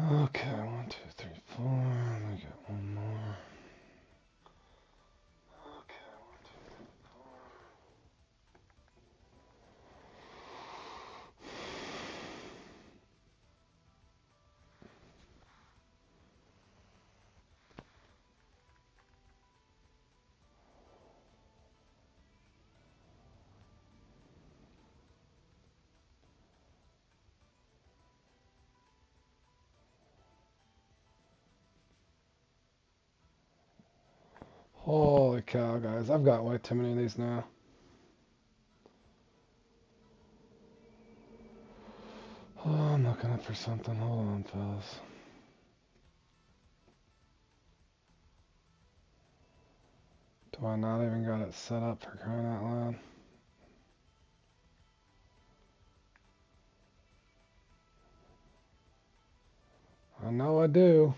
Okay, 1, 2, 3, 4. Let me get one more. Okay, 1, 2, 3, 4. Holy cow, guys. I've got way too many of these now. Oh, I'm looking up for something. Hold on, fellas. Do I not even got it set up for crying out loud? I know I do.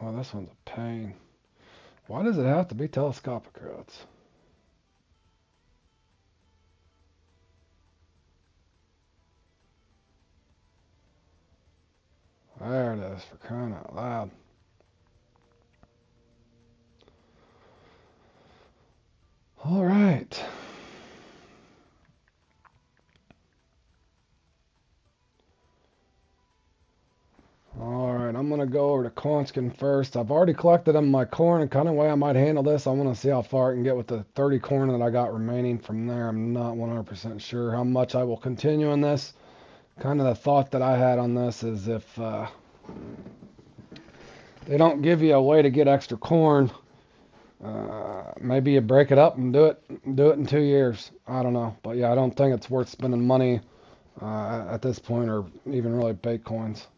Oh, this one's a pain. Why does it have to be telescopic rods? There it is, for crying out loud. All right. All right, I'm going to go over to cornskin first. I've already collected them my corn, and kind of way I might handle this, I want to see how far I can get with the 30 corn that I got remaining from there. I'm not 100% sure how much I will continue in this. Kind of the thought that I had on this is if they don't give you a way to get extra corn, maybe you break it up and do it in 2 years. I don't know, but yeah, I don't think it's worth spending money at this point, or even really bake coins.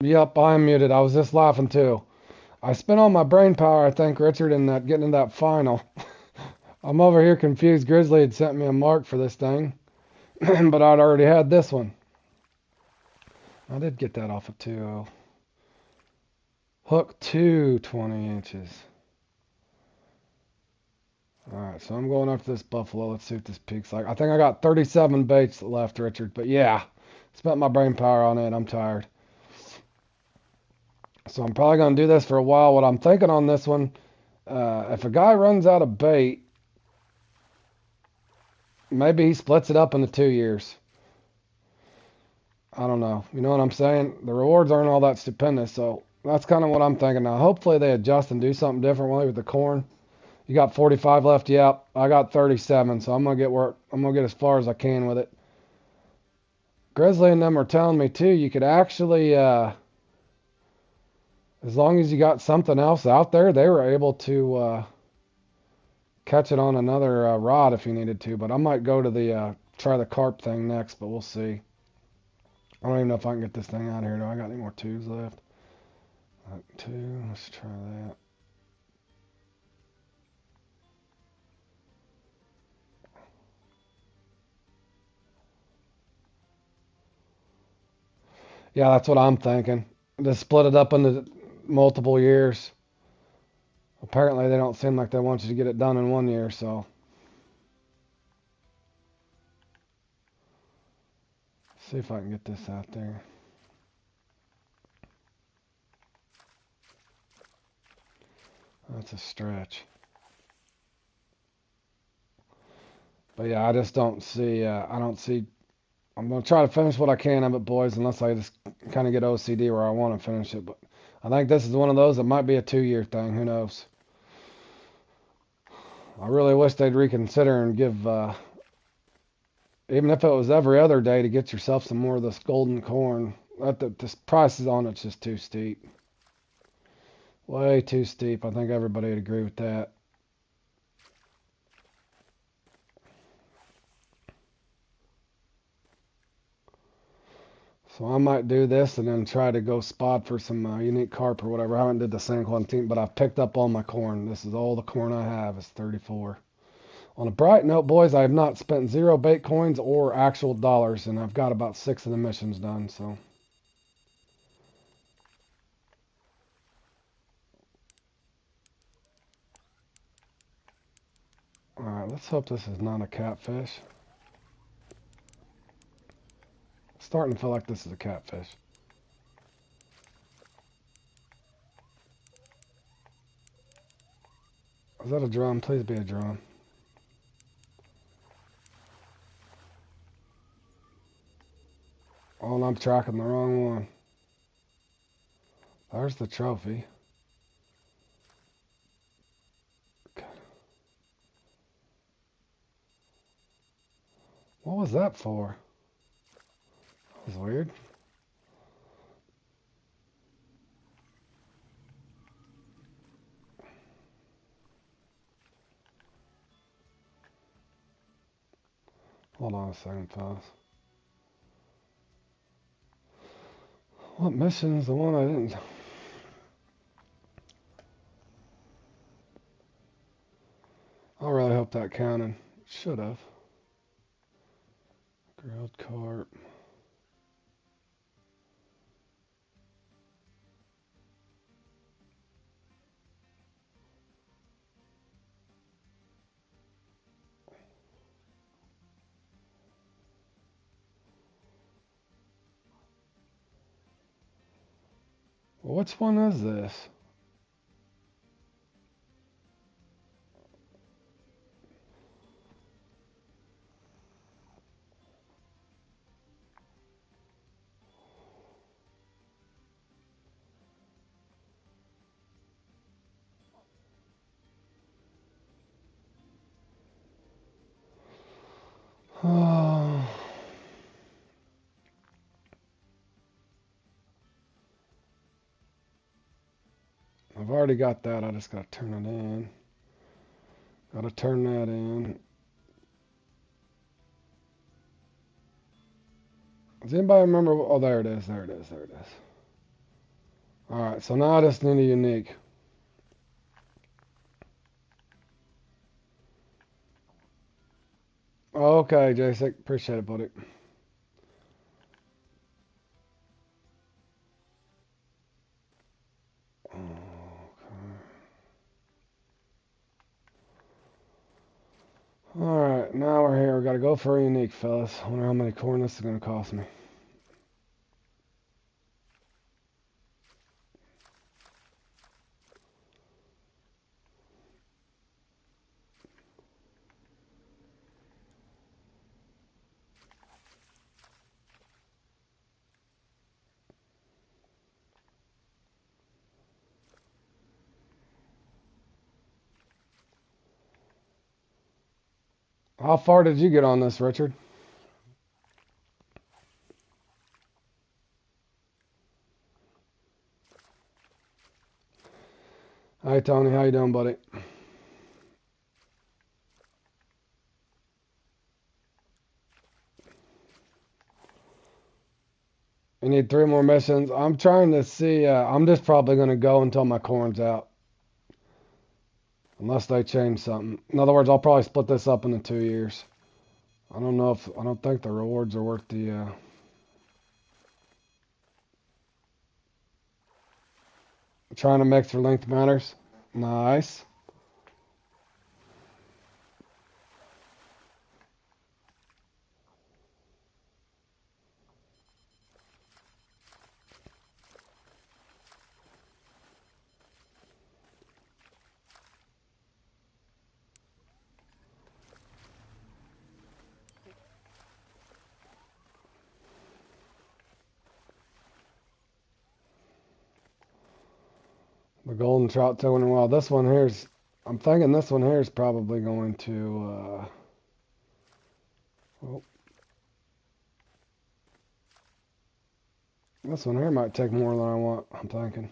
Yep, I'm muted. I was just laughing too. I spent all my brain power, I think, Richard, in that getting in that final. I'm over here confused. Grizzly had sent me a mark for this thing, but I'd already had this one. I did get that off of 2-0. Hook 2, 20 inches. Alright, so I'm going after this buffalo. Let's see what this peak's like. I think I got 37 baits left, Richard. But yeah, spent my brain power on it. I'm tired. So I'm probably going to do this for a while. What I'm thinking on this one, if a guy runs out of bait, maybe he splits it up into 2 years. I don't know. You know what I'm saying? The rewards aren't all that stupendous, so that's kind of what I'm thinking now. Hopefully they adjust and do something differently with the corn. You got 45 left. Yep, I got 37, so I'm gonna get as far as I can with it. Grizzly and them are telling me too. You could actually, as long as you got something else out there, they were able to catch it on another rod if you needed to. But I might go to the try the carp thing next, but we'll see. I don't even know if I can get this thing out of here. Do I got any more twos left? Two. Let's try that. Yeah, that's what I'm thinking. Just split it up into multiple years. Apparently, they don't seem like they want you to get it done in 1 year, so. See if I can get this out there. That's a stretch. But yeah, I just don't see, I don't see, I'm going to try to finish what I can of it, boys, unless I just kind of get OCD where I want to finish it. But I think this is one of those that might be a 2 year thing. Who knows? I really wish they'd reconsider and give, even if it was every other day, to get yourself some more of this golden corn. The prices on it's just too steep. Way too steep. I think everybody would agree with that. So I might do this and then try to go spot for some unique carp or whatever. I haven't did the San Quentin, but I've picked up all my corn. This is all the corn I have is 34. On a bright note, boys, I have not spent 0 bait coins or actual dollars, and I've got about 6 of the missions done. So, all right, let's hope this is not a catfish. Starting to feel like this is a catfish. Is that a drum? Please be a drum. Oh, and I'm tracking the wrong one. There's the trophy. What was that for? That was weird. Hold on a second, fellas. What mission is the one I didn't... I really hope that counted. Should have. Grilled carp. Well, which one is this? Oh, I've already got that. I just got to turn it in. Got to turn that in. Does anybody remember? Oh, there it is. There it is. There it is. Alright, so now I just need a unique. Okay, Jacek. Appreciate it, buddy. Alright, now we're here. We gotta go for a unique, fellas. I wonder how many corn this is gonna cost me. How far did you get on this, Richard? Hi, Tony. How you doing, buddy? You need 3 more missions. I'm trying to see. I'm just probably going to go until my corn's out. Unless they change something. In other words, I'll probably split this up into 2 years. I don't think the rewards are worth the, trying to mix for length matters. Nice. The golden trout doing well. This one here's, I'm thinking this one here is probably going to, oh, this one here might take more than I want, I'm thinking.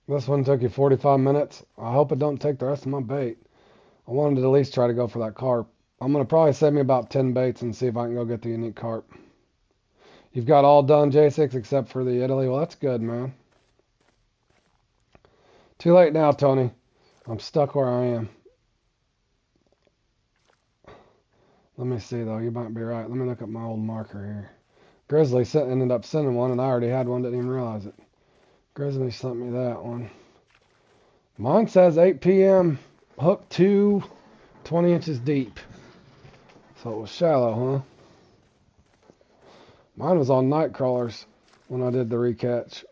This one took you 45 minutes. I hope it don't take the rest of my bait. I wanted to at least try to go for that carp. I'm going to probably save me about 10 baits and see if I can go get the unique carp. You've got all done, J6, except for the Italy. Well, that's good, man. Too late now, Tony. I'm stuck where I am. Let me see, though. You might be right. Let me look at my old marker here. Grizzly ended up sending one, and I already had one. Didn't even realize it. Grizzly sent me that one. Mine says 8 p.m. Hook 2, 20 inches deep. So it was shallow, huh? Mine was on night crawlers when I did the recatch.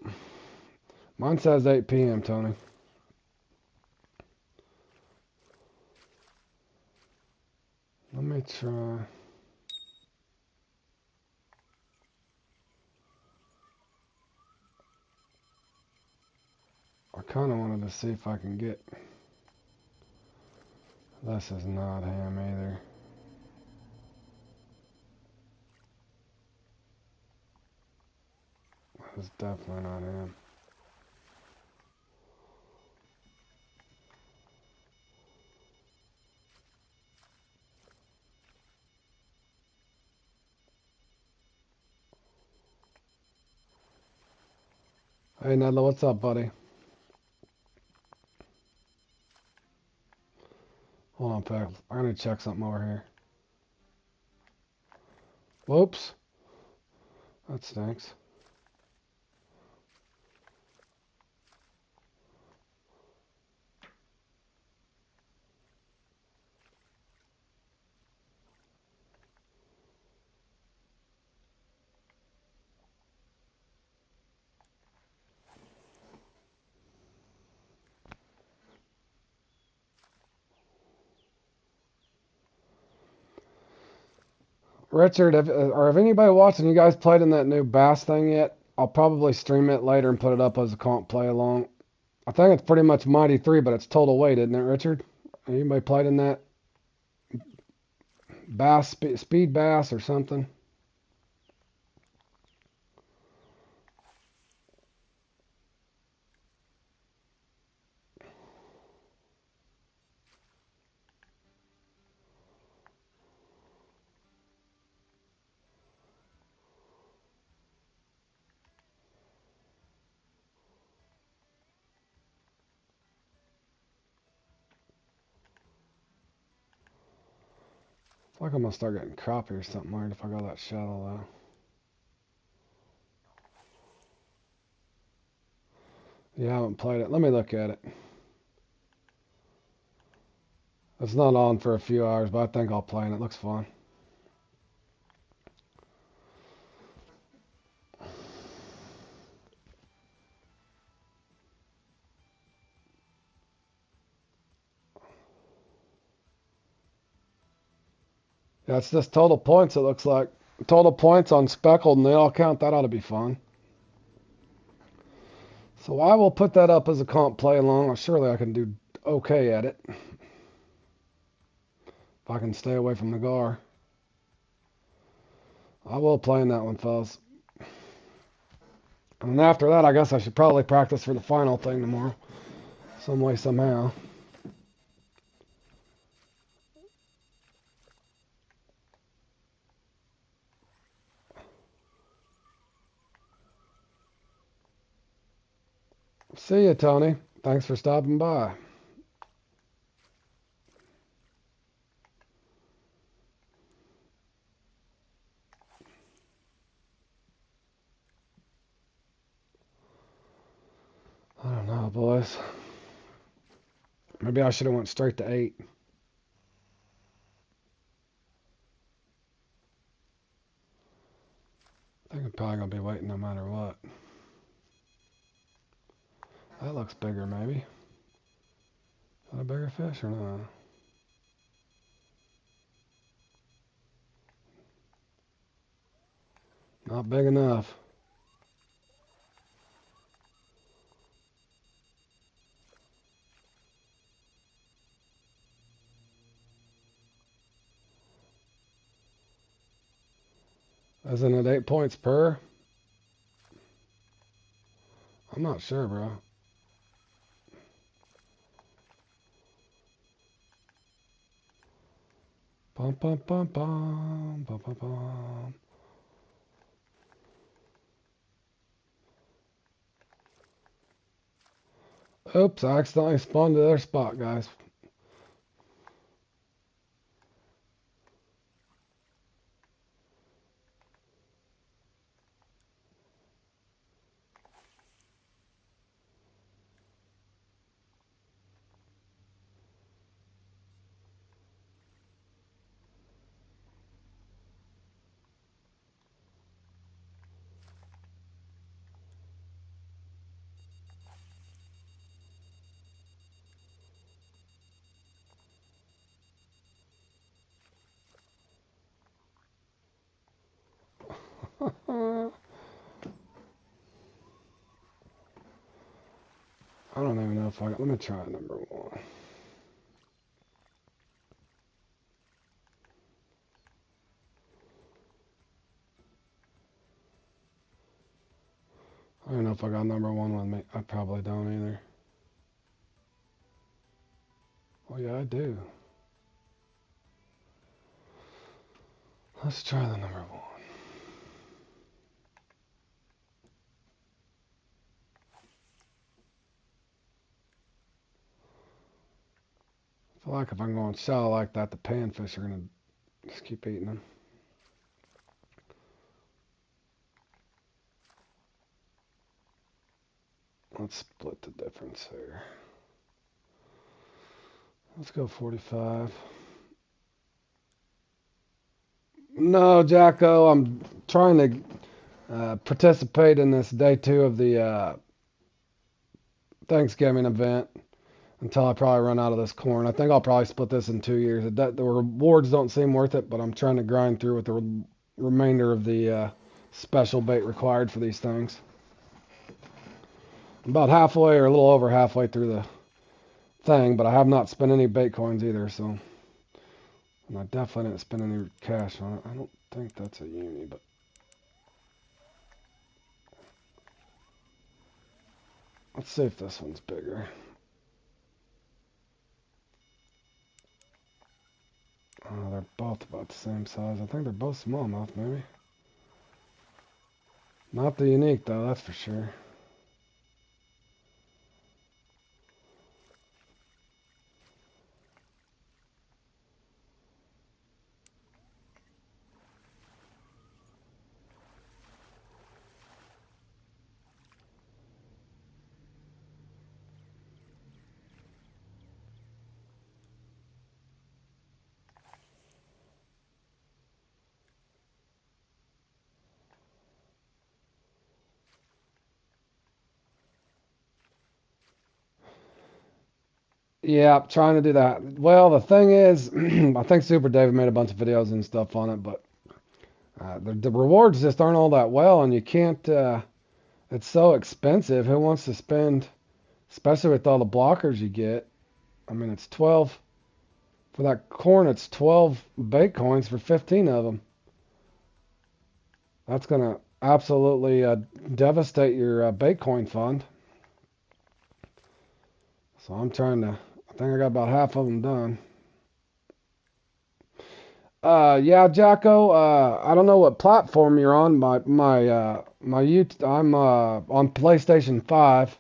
Mine says 8 p.m., Tony. Let me try. I kind of wanted to see if I can get. This is not ham either. This is definitely not ham. Hey, Nedla, what's up, buddy? Hold on, Peck. I gotta check something over here. Whoops. That stinks. Richard, if anybody watching, you guys played in that new bass thing yet? I'll probably stream it later and put it up as a comp play along. I think it's pretty much Mighty 3, but it's total weight, isn't it, Richard? Anybody played in that bass, speed bass or something? It's like I'm gonna start getting crappie or something weird if I go that shallow though. Yeah, I haven't played it. Let me look at it. It's not on for a few hours, but I think I'll play it. It looks fun. Yeah, it's just total points, it looks like. Total points on speckled, and they all count. That ought to be fun. So I will put that up as a comp play along. Surely I can do okay at it. If I can stay away from the gar. I will play in that one, fellas. And after that, I guess I should probably practice for the final thing tomorrow. Some way, somehow. See you, Tony. Thanks for stopping by. I don't know, boys. Maybe I should have went straight to 8. I think I'm probably going to be waiting no matter what. That looks bigger, maybe. Is that a bigger fish or not? Not big enough. Isn't it 8 points per? I'm not sure, bro. Bum, bum, bum, bum, bum, bum, bum. Oops, I accidentally spawned to their spot, guys. I don't even know if I got. Let me try number 1. I don't know if I got number 1 with me. I probably don't either. Oh, yeah, I do. Let's try the number 1. I feel like if I'm going shallow like that, the panfish are going to just keep eating them. Let's split the difference here. Let's go 45. No, Jacko, I'm trying to participate in this day 2 of the Thanksgiving event until I probably run out of this corn. I think I'll probably split this in 2 years. The rewards don't seem worth it, but I'm trying to grind through with the remainder of the special bait required for these things. I'm about halfway or a little over halfway through the thing, but I have not spent any bait coins either, so. And I definitely didn't spend any cash on it. I don't think that's a uni, but. Let's see if this one's bigger. Oh, they're both about the same size. I think they're both smallmouth, maybe. Not the unique, though, that's for sure. Yeah, trying to do that. Well, the thing is, I think Super David made a bunch of videos and stuff on it, but the rewards just aren't all that well, and you can't. It's so expensive. Who wants to spend, especially with all the blockers you get? I mean, it's 12 for that corn. It's 12 bait coins for 15 of them. That's gonna absolutely devastate your bait coin fund. So I'm trying to. I think I got about half of them done. Yeah, Jacko. I don't know what platform you're on. My YouTube. I'm on PlayStation 5.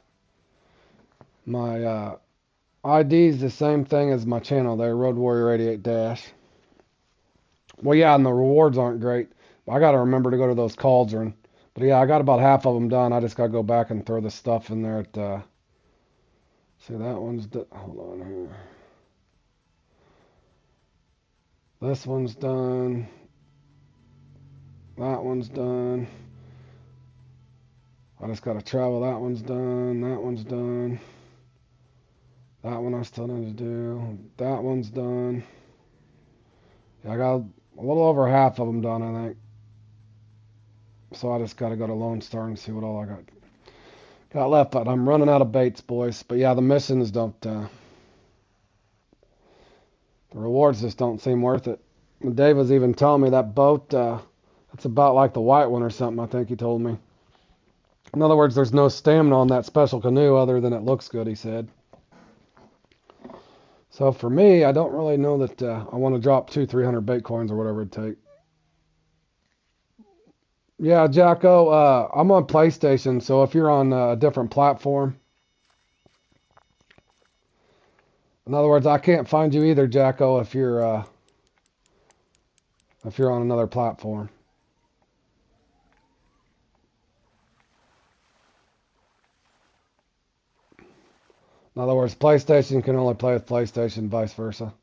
My ID is the same thing as my channel there, Road Warrior 88 Dash. Well, yeah, and the rewards aren't great. I got to remember to go to those Cauldron. But yeah, I got about half of them done. I just got to go back and throw the stuff in there at. See, that one's. Hold on here. This one's done. That one's done. I just got to travel. That one's done. That one's done. That one I still need to do. That one's done. Yeah, I got a little over half of them done, I think. So I just got to go to Lone Star and see what all I got left. But I'm running out of baits, boys. But yeah, the missions don't. The rewards just don't seem worth it. And Dave was even telling me that boat. It's about like the white one or something. I think he told me. In other words, there's no stamina on that special canoe other than it looks good. He said. So for me, I don't really know that I want to drop 200-300 bait coins or whatever it take. Yeah, Jacko, I'm on PlayStation, so if you're on a different platform, in other words, I can't find you either, Jacko, if you're on another platform. In other words, PlayStation can only play with PlayStation, vice versa.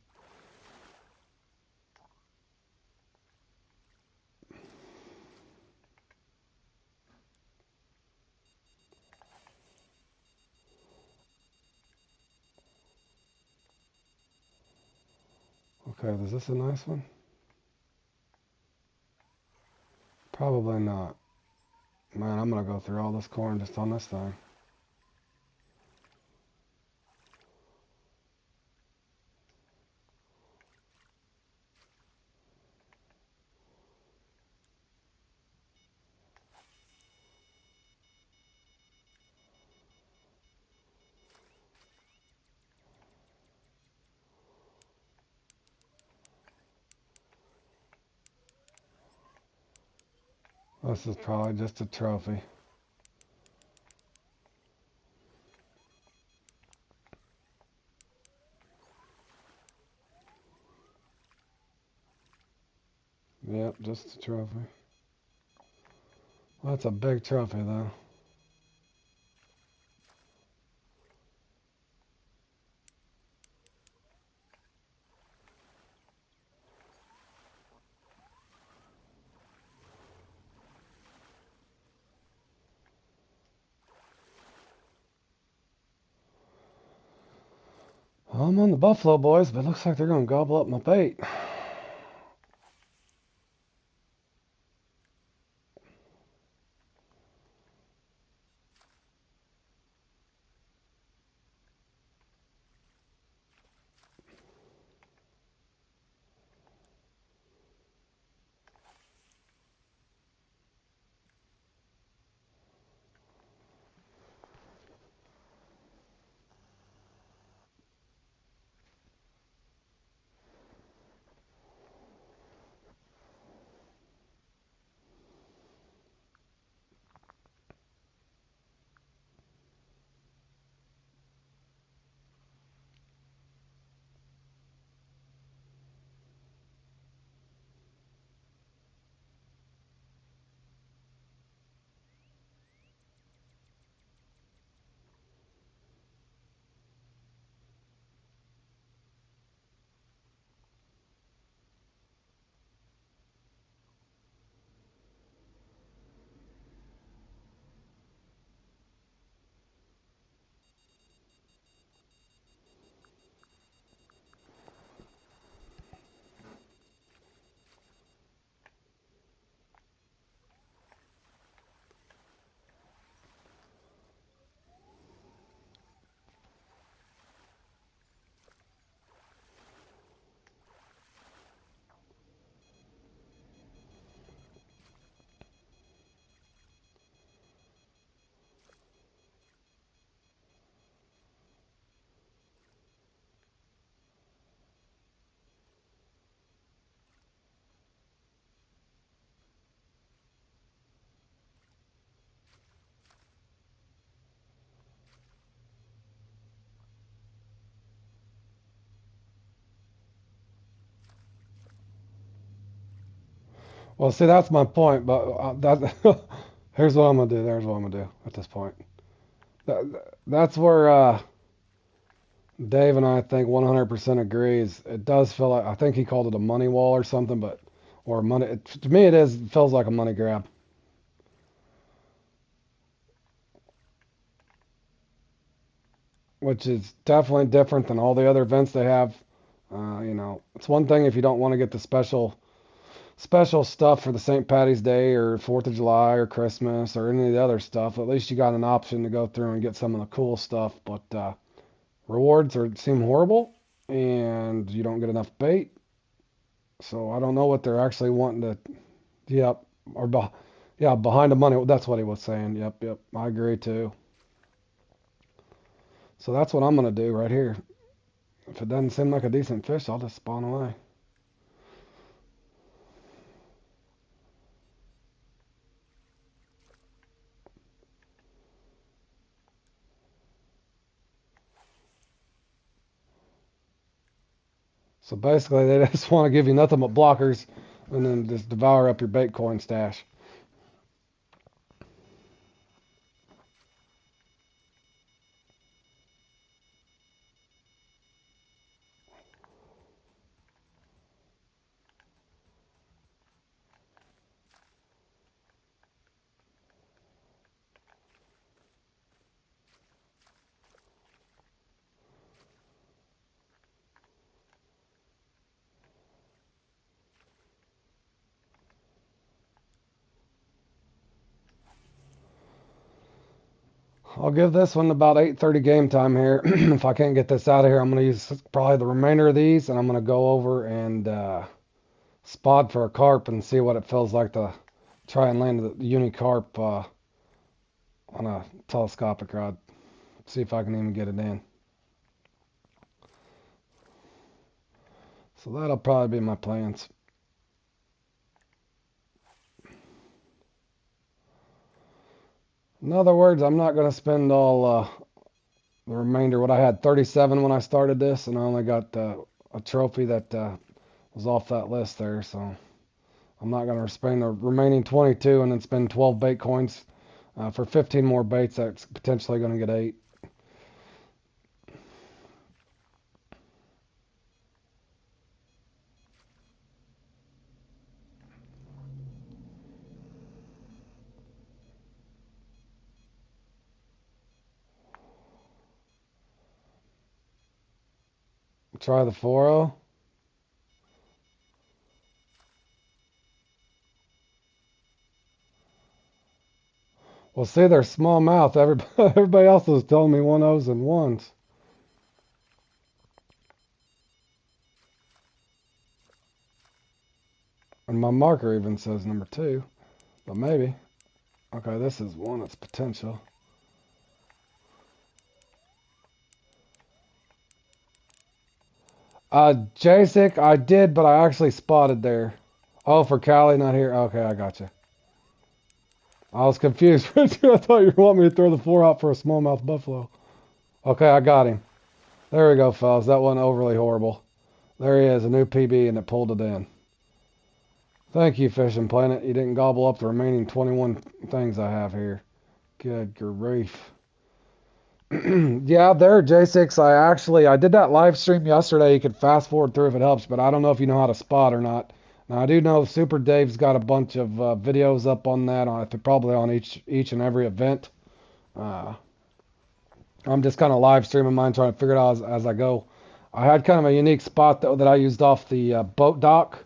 Okay, is this a nice one? Probably not. Man, I'm gonna go through all this corn just on this thing. This is probably just a trophy. Yep, just a trophy. Well, that's a big trophy, though. I'm on the Buffalo boys, but it looks like they're gonna gobble up my bait. Well, see, that's my point. But here's what I'm gonna do. There's what I'm gonna do at this point. That's where Dave and I think 100% agrees. It does feel like I think he called it a money wall or something, but or money. To me, it is. It feels like a money grab, which is definitely different than all the other events they have. It's one thing if you don't want to get the special stuff for the St. Patty's Day or 4th of July or Christmas or any of the other stuff. At least you got an option to go through and get some of the cool stuff. But rewards seem horrible, and you don't get enough bait. So I don't know what they're actually wanting to. Yep, or yeah, behind the money. That's what he was saying. Yep, yep. I agree too. So that's what I'm gonna do right here. If it doesn't seem like a decent fish, I'll just spawn away. So basically, they just want to give you nothing but blockers, and then just devour up your bait coin stash. I'll give this one about 8:30 game time here. If I can't get this out of here, I'm gonna use probably the remainder of these, and I'm gonna go over and spot for a carp and see what it feels like to try and land the uni carp on a telescopic rod. See if I can even get it in. So that'll probably be my plans. In other words, I'm not gonna spend all the remainder. What I had 37 when I started this, and I only got a trophy that was off that list there. So I'm not gonna spend the remaining 22 and then spend 12 bait coins for 15 more baits. That's potentially gonna get 8. Try the 4-0. Well, see, they're small mouth. Everybody else was telling me 1-0s and 1s. And my marker even says number 2. But maybe. Okay, this is one that's potential. Jacek, I did, but I actually spotted there. Oh, for Callie, not here. Okay, I got you. I was confused. I thought you wanted me to throw the 4 out for a smallmouth buffalo. Okay, I got him. There we go, fellas. That wasn't overly horrible. There he is, a new PB, and it pulled it in. Thank you, Fishing Planet. You didn't gobble up the remaining 21 things I have here. Good grief. Yeah, there, J6. I did that live stream yesterday. You could fast forward through if it helps, but I don't know if you know how to spot or not. Now I do know Super Dave's got a bunch of videos up on that, probably on each and every event. Uh, I'm just kind of live streaming mine, trying to figure it out as I go. I had kind of a unique spot though that I used off the boat dock.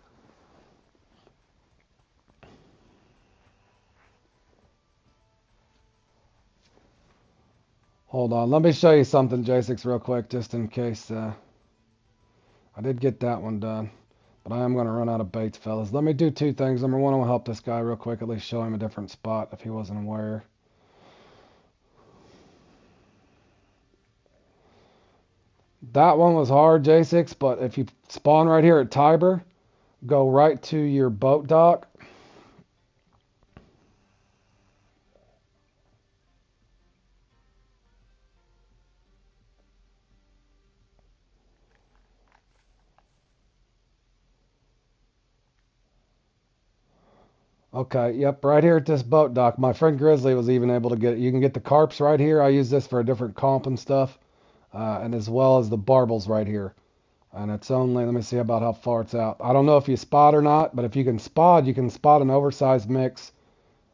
Hold on, let me show you something, J6, real quick, just in case. I did get that one done, but I am going to run out of baits, fellas. Let me do two things. Number one, I want to help this guy real quick, at least show him a different spot if he wasn't aware. That one was hard, J6, but if you spawn right here at Tiber, go right to your boat dock. Okay, yep, right here at this boat dock. My friend Grizzly was even able to get it. You can get the carps right here. I use this for a different comp and stuff, and as well as the barbels right here. And it's only, let me see about how far it's out. I don't know if you spot or not, but if you can spot an oversized mix.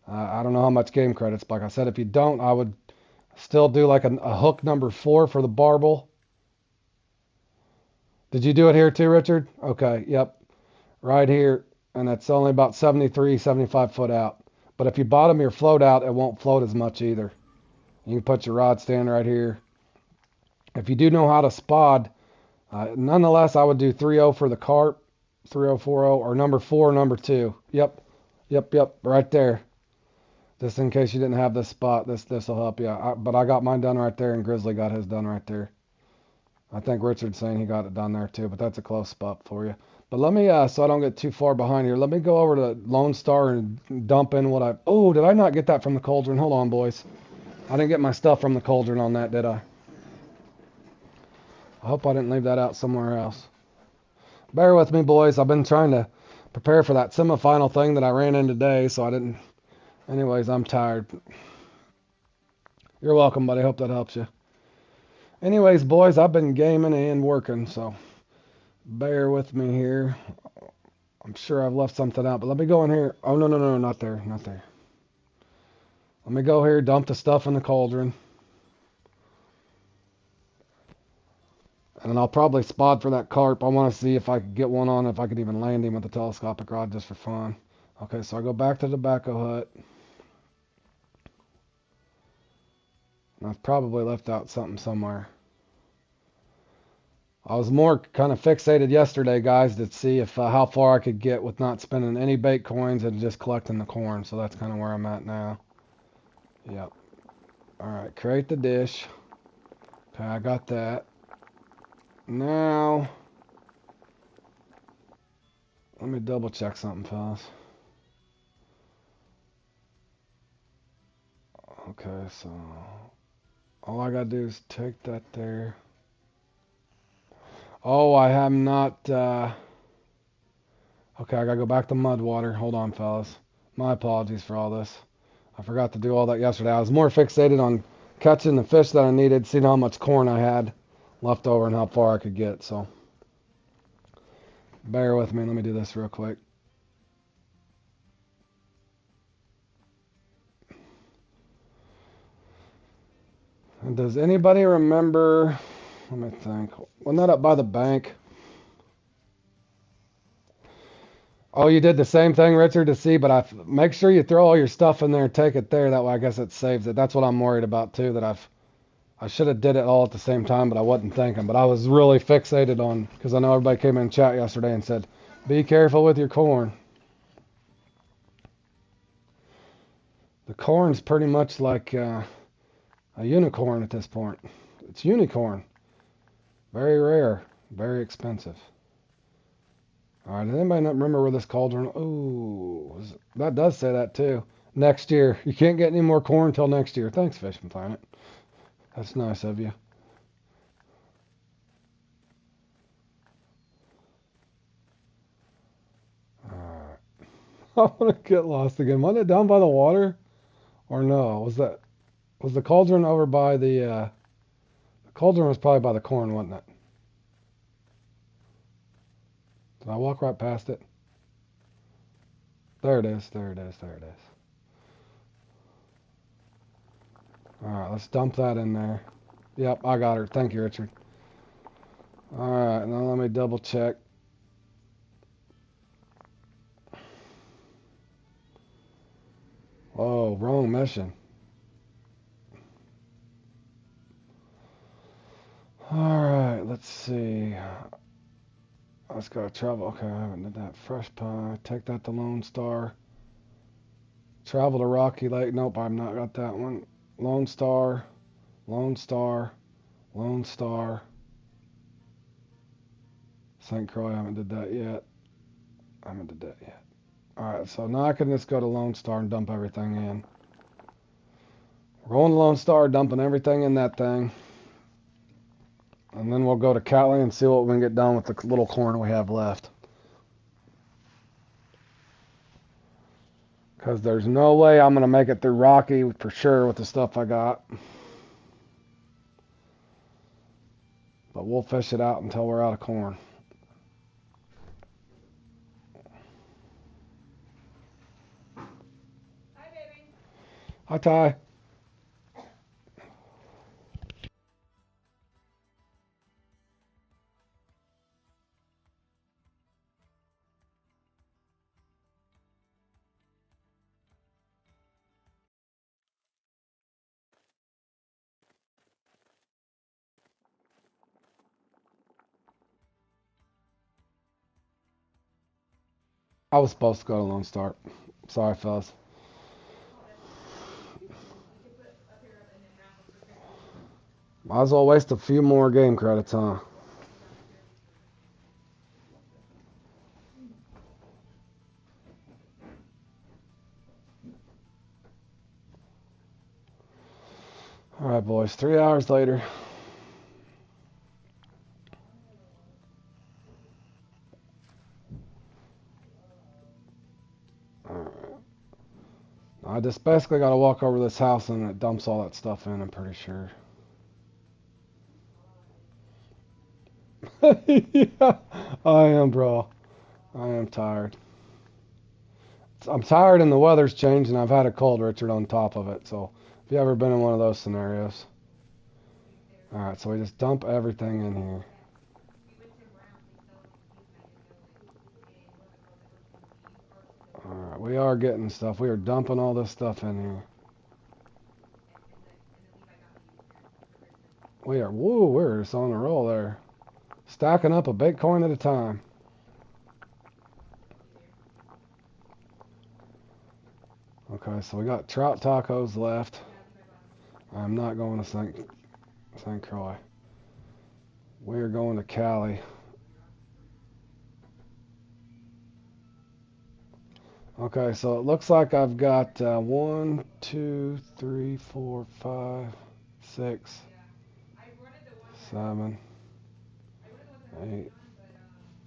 I don't know how much game credits. Like I said, if you don't, I would still do like a hook number 4 for the barbel. Did you do it here too, Richard? Okay, yep, right here. And it's only about 73, 75 foot out. But if you bottom your float out, it won't float as much either. You can put your rod stand right here. If you do know how to spod, nonetheless, I would do 3-0 for the carp, 3-0, 4-0, or number 4, number 2. Yep, yep, right there. Just in case you didn't have this spot, this will help you. But I got mine done right there, and Grizzly got his done right there. I think Richard's saying he got it done there too, but that's a close spot for you. But let me, so I don't get too far behind here, let me go over to Lone Star and dump in what I... Oh, did I not get that from the Cauldron? Hold on, boys. I didn't get my stuff from the Cauldron on that, did I? I hope I didn't leave that out somewhere else. Bear with me, boys. I've been trying to prepare for that semifinal thing that I ran in today, so I didn't... Anyways, I'm tired. You're welcome, buddy. Hope that helps you. Anyways, boys, I've been gaming and working, so bear with me here. I'm sure I've left something out, but let me go in here. Oh, no, not there, not there. Let me go here, dump the stuff in the Cauldron. And then I'll probably spot for that carp. I want to see if I could get one on, if I could even land him with the telescopic rod just for fun. Okay, so I go back to the tobacco hut. I've probably left out something somewhere. I was more kind of fixated yesterday, guys, to see if how far I could get with not spending any bait coins and just collecting the corn. So that's kind of where I'm at now. Yep. All right, create the dish. Okay, I got that. Now, let me double check something, fellas. Okay, so all I gotta do is take that there. Oh, I have not, okay, I gotta go back to mud water. Hold on, fellas. My apologies for all this. I forgot to do all that yesterday. I was more fixated on catching the fish that I needed, seeing how much corn I had left over and how far I could get, so bear with me. Let me do this real quick. And does anybody remember, let me think, wasn't that up by the bank? Oh, you did the same thing, Richard, to see, but make sure you throw all your stuff in there and take it there. That way I guess it saves it. That's what I'm worried about too, that I should have did it all at the same time, but I wasn't thinking. But I was really fixated on, because I know everybody came in chat yesterday and said, be careful with your corn. The corn's pretty much like a unicorn at this point. It's unicorn. Very rare. Very expensive. Alright, does anybody not remember where this cauldron... Ooh, that does say that too. Next year. You can't get any more corn until next year. Thanks, Fishing Planet. That's nice of you. Alright. I want to get lost again. Wasn't it down by the water? Or no? Was the cauldron over by the cauldron was probably by the corn, wasn't it? Did I walk right past it? There it is, there it is, there it is. Alright, let's dump that in there. Yep, I got her. Thank you, Richard. Alright, now let me double check. Oh, wrong mission. Alright, let's see. Let's go travel. Okay, I haven't did that. Fresh pie. Take that to Lone Star. Travel to Rocky Lake. Nope, I've not got that one. Lone Star. Lone Star. Lone Star. St. Croix, I haven't did that yet. Alright, so now I can just go to Lone Star and dump everything in. We're going to Lone Star, dumping everything in that thing. And then we'll go to Cali and see what we can get done with the little corn we have left. Because there's no way I'm going to make it through Rocky for sure with the stuff I got. But we'll fish it out until we're out of corn. Hi, baby. Hi, Ty. I was supposed to go to Lone Star. Sorry, fellas. Might as well waste a few more game credits, huh? Alright, boys. 3 hours later. Alright. I just basically got to walk over to this house and it dumps all that stuff in, I'm pretty sure. Yeah, I am, bro. I am tired. I'm tired and the weather's changed and I've had a cold, Richard, on top of it. So, if you ever been in one of those scenarios. Alright, so we just dump everything in here. Alright, we are getting stuff. We are dumping all this stuff in here. We're just on a roll there. Stacking up a Bitcoin at a time. Okay, so we got trout tacos left. I'm not going to St. Croix. We are going to Cali. Okay, so it looks like I've got 1, 2, 3, 4, 5, 6, 7, 8,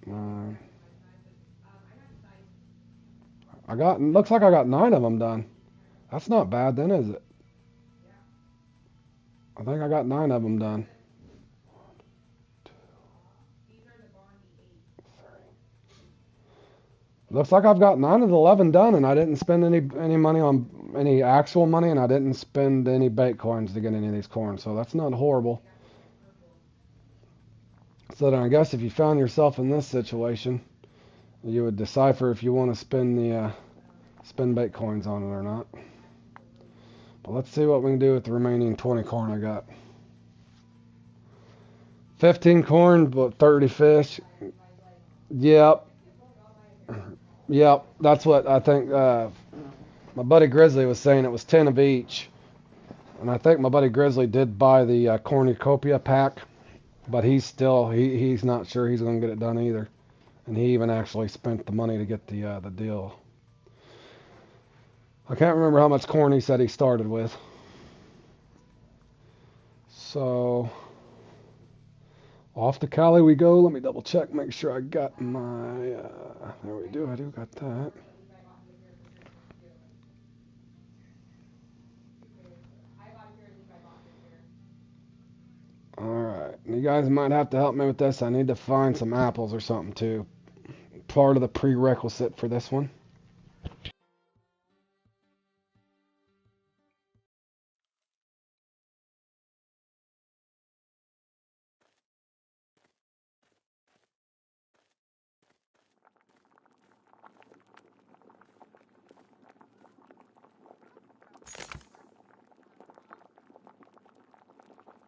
9. Looks like I got 9 of them done. That's not bad then, is it? I think I got 9 of them done. Looks like I've got 9 of the 11 done, and I didn't spend any money on any actual money, and I didn't spend any bait coins to get any of these corn, so that's not horrible. So then I guess if you found yourself in this situation, you would decipher if you want to spend bait coins on it or not. But let's see what we can do with the remaining 20 corn I got. 15 corn, but 30 fish. Yep. Yep, that's what I think my buddy Grizzly was saying. It was 10 of each. And I think my buddy Grizzly did buy the cornucopia pack, but he's not sure he's going to get it done either. And he even actually spent the money to get the deal. I can't remember how much corn he said he started with. So, off to Cali we go. Let me double check, make sure I got my, there we do, I do got that. Alright, you guys might have to help me with this. I need to find some apples or something too. Part of the prerequisite for this one.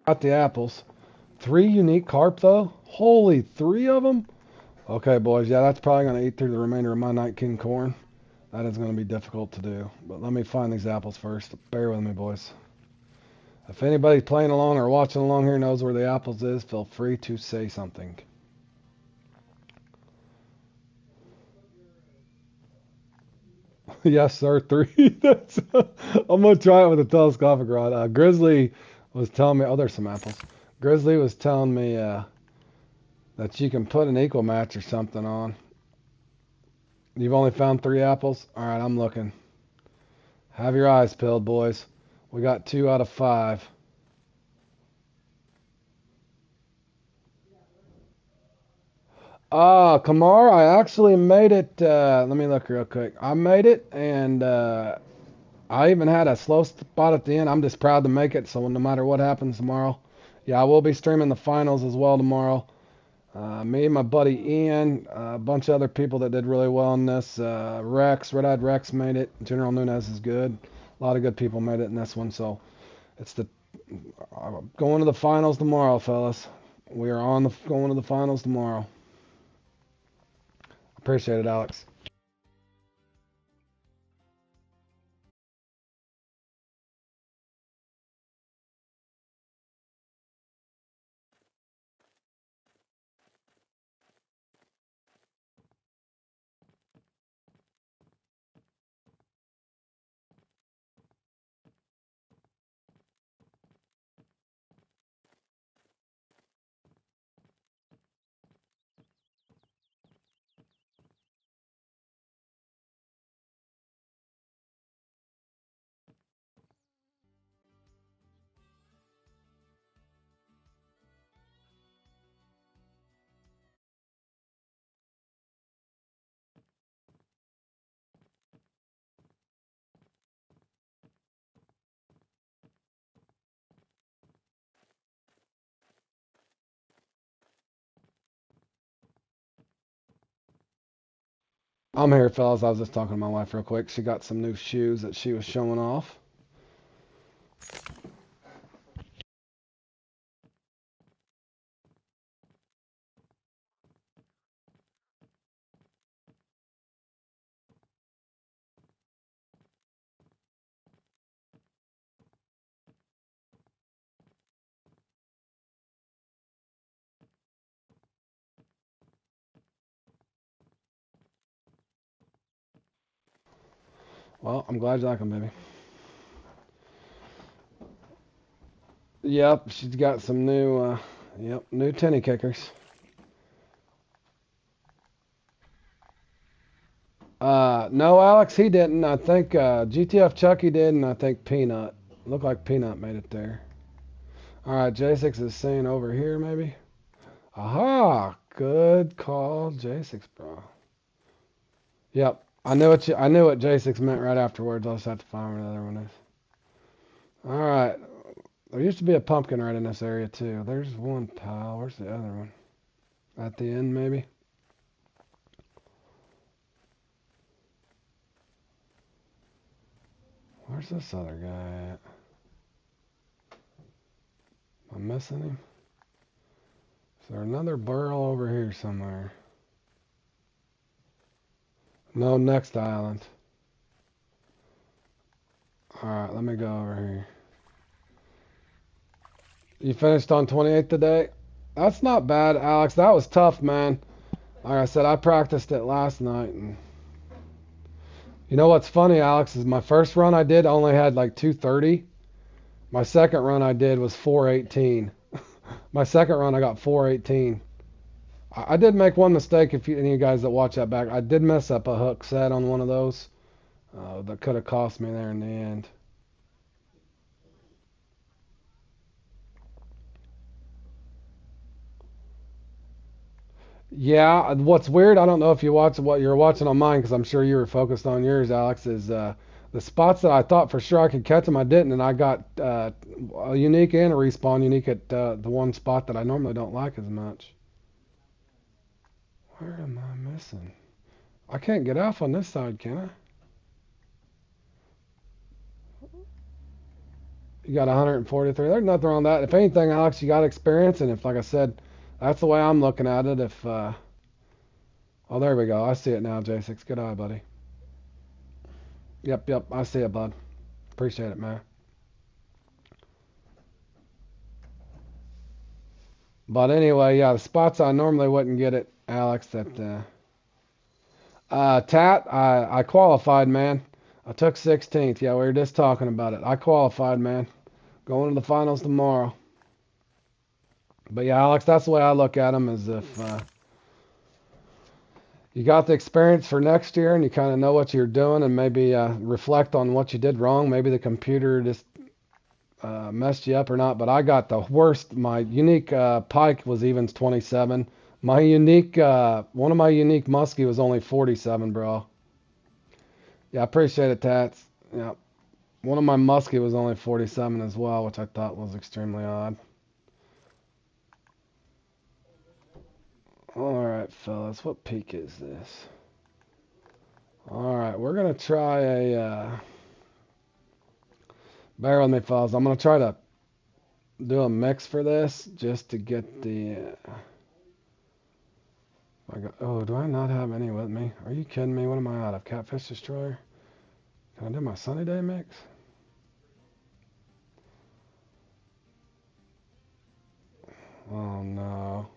Got the apples. 3 unique carp though? Holy, 3 of them? Okay, boys, yeah, that's probably going to eat through the remainder of my Night King corn. That is going to be difficult to do. But let me find these apples first. Bear with me, boys. If anybody's playing along or watching along here knows where the apples is, feel free to say something. Yes, sir, 3. I'm going to try it with a telescopic rod. Grizzly was telling me, oh, there's some apples. Grizzly was telling me that you can put an equal match or something on. You've only found 3 apples? Alright, I'm looking. Have your eyes peeled, boys. We got 2 out of 5. Kamar, I actually made it. Let me look real quick. I made it, and I even had a slow spot at the end. I'm just proud to make it, so no matter what happens tomorrow. Yeah, I will be streaming the finals as well tomorrow. Me and my buddy Ian, a bunch of other people that did really well in this. Rex, Red Eyed Rex made it. General Nunez is good. A lot of good people made it in this one, so it's the going to the finals tomorrow, fellas. We are on the going to the finals tomorrow. Appreciate it, Alex. I'm here, fellas. I was just talking to my wife real quick. She got some new shoes that she was showing off. Well, I'm glad you like them, baby. Yep, she's got some new tenny kickers. No, Alex, he didn't. I think GTF Chucky did, and I think Peanut. Looked like Peanut made it there. All right, J6 is saying over here, maybe. Aha, good call, J6, bro. Yep, I knew what J6 meant right afterwards. I'll just have to find where the other one is. All right, there used to be a pumpkin right in this area too. There's one pile. Where's the other one? At the end, maybe. Where's this other guy at? Am I missing him? Is there another burrow over here somewhere? No, next island. Alright, let me go over here. You finished on 28 today? That's not bad, Alex. That was tough, man. Like I said, I practiced it last night. And you know what's funny, Alex, is my first run I did only had like 230. My second run I did was 418. My second run I got 418. I did make one mistake. If any of you guys that watch that back, I did mess up a hook set on one of those. That could have cost me there in the end. Yeah, what's weird, I don't know if you watch what you're watching on mine because I'm sure you were focused on yours, Alex, is the spots that I thought for sure I could catch them, I didn't, and I got a unique and a respawn unique at the one spot that I normally don't like as much. Where am I missing? I can't get off on this side, can I? You got 143. There's nothing wrong with that. If anything, Alex, you got experience, and if, like I said, that's the way I'm looking at it. If oh, there we go. I see it now, J6. Good eye, buddy. Yep, I see it, bud. Appreciate it, man. But anyway, yeah, the spots I normally wouldn't get it, Alex. Tat, I qualified, man. I took 16th. Yeah, we were just talking about it. I qualified, man. Going to the finals tomorrow. But yeah, Alex, that's the way I look at them. Is if you got the experience for next year and you kind of know what you're doing and maybe reflect on what you did wrong. Maybe the computer just messed you up or not. But I got the worst. My unique pike was evens 27. My unique, one of my unique muskie was only 47, bro. Yeah, I appreciate it, Tats. Yeah. One of my muskie was only 47 as well, which I thought was extremely odd. Alright, fellas, what peak is this? Alright, we're going to try a... bear with me, fellas. I'm going to try to do a mix for this just to get the... oh, do I not have any with me? Are you kidding me? What am I out of? Catfish Destroyer? Can I do my Sunny Day mix? Oh, no.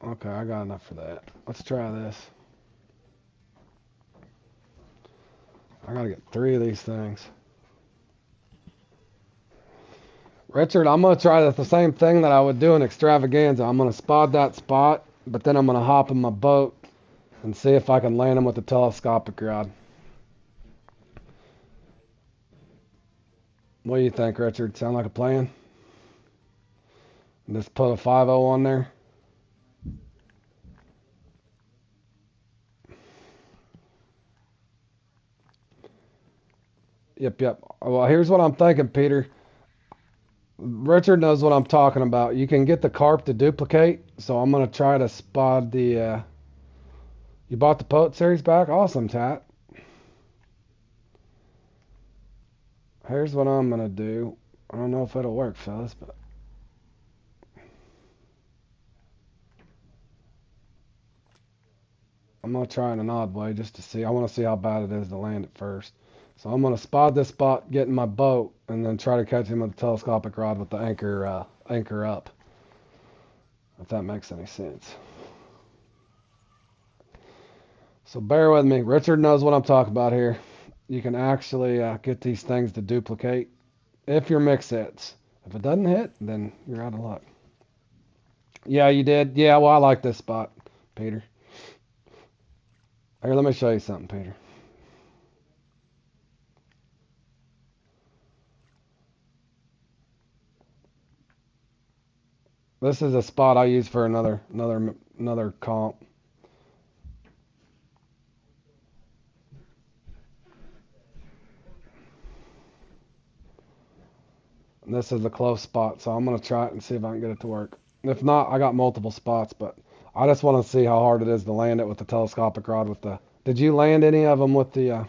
Okay, I got enough for that. Let's try this. I gotta get 3 of these things. Richard, I'm gonna try the same thing that I would do in Extravaganza. I'm gonna spot that spot, but then I'm gonna hop in my boat and see if I can land them with the telescopic rod. What do you think, Richard? Sound like a plan? Just put a 5-0 on there. Yep. Well, here's what I'm thinking, Peter. Richard knows what I'm talking about. You can get the carp to duplicate, so I'm gonna try to spot the. You bought the Poet series back? Awesome, Tat. Here's what I'm gonna do. I don't know if it'll work, fellas, but I'm gonna try in an odd way just to see. I want to see how bad it is to land it first. So I'm gonna spot this spot, get in my boat, and then try to catch him with the telescopic rod with the anchor up. If that makes any sense. So bear with me. Richard knows what I'm talking about here. You can actually get these things to duplicate if your mix hits. If it doesn't hit, then you're out of luck. Yeah, you did. Yeah, well, I like this spot, Peter. Here, let me show you something, Peter. This is a spot I use for another comp. And this is a close spot, so I'm gonna try it and see if I can get it to work. If not, I got multiple spots, but I just want to see how hard it is to land it with the telescopic rod. With the, did you land any of them with the?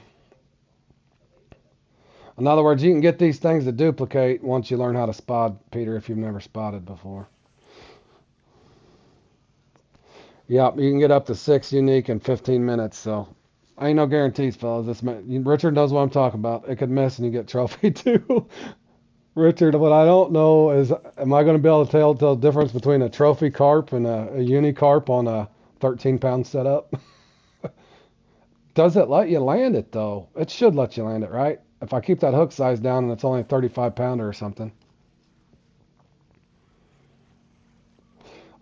In other words, you can get these things to duplicate once you learn how to spot, Peter, if you've never spotted before. Yep, you can get up to 6 unique in 15 minutes, so ain't no guarantees, fellas. Richard knows what I'm talking about. It could miss and you get trophy too. Richard, what I don't know is, am I going to be able to tell the difference between a trophy carp and a uni carp on a 13-pound setup? Does it let you land it, though? It should let you land it, right? If I keep that hook size down and it's only a 35-pounder or something.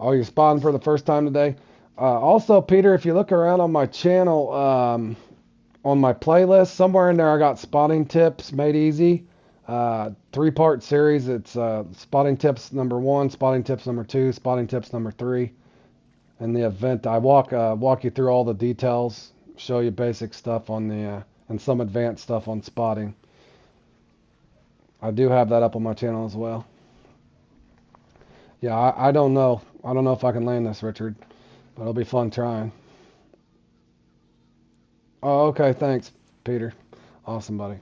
Oh, you're spotting for the first time today? Also, Peter, if you look around on my channel, on my playlist, somewhere in there I got spotting tips made easy. 3-part series. It's spotting tips number 1, spotting tips number 2, spotting tips number 3. In the event, I walk you through all the details, show you basic stuff on the and some advanced stuff on spotting. I do have that up on my channel as well. Yeah, I don't know. I don't know if I can land this, Richard, but it'll be fun trying. Oh, okay. Thanks, Peter. Awesome, buddy.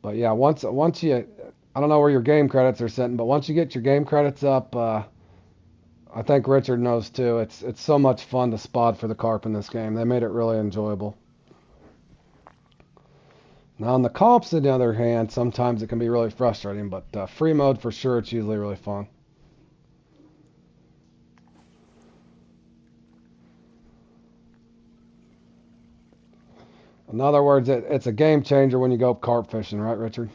But yeah, once you, I don't know where your game credits are sitting, but once you get your game credits up, I think Richard knows too. It's so much fun to spot for the carp in this game. They made it really enjoyable. Now on the comps, on the other hand, sometimes it can be really frustrating, but free mode for sure, it's usually really fun. In other words, it's a game changer when you go carp fishing, right, Richard?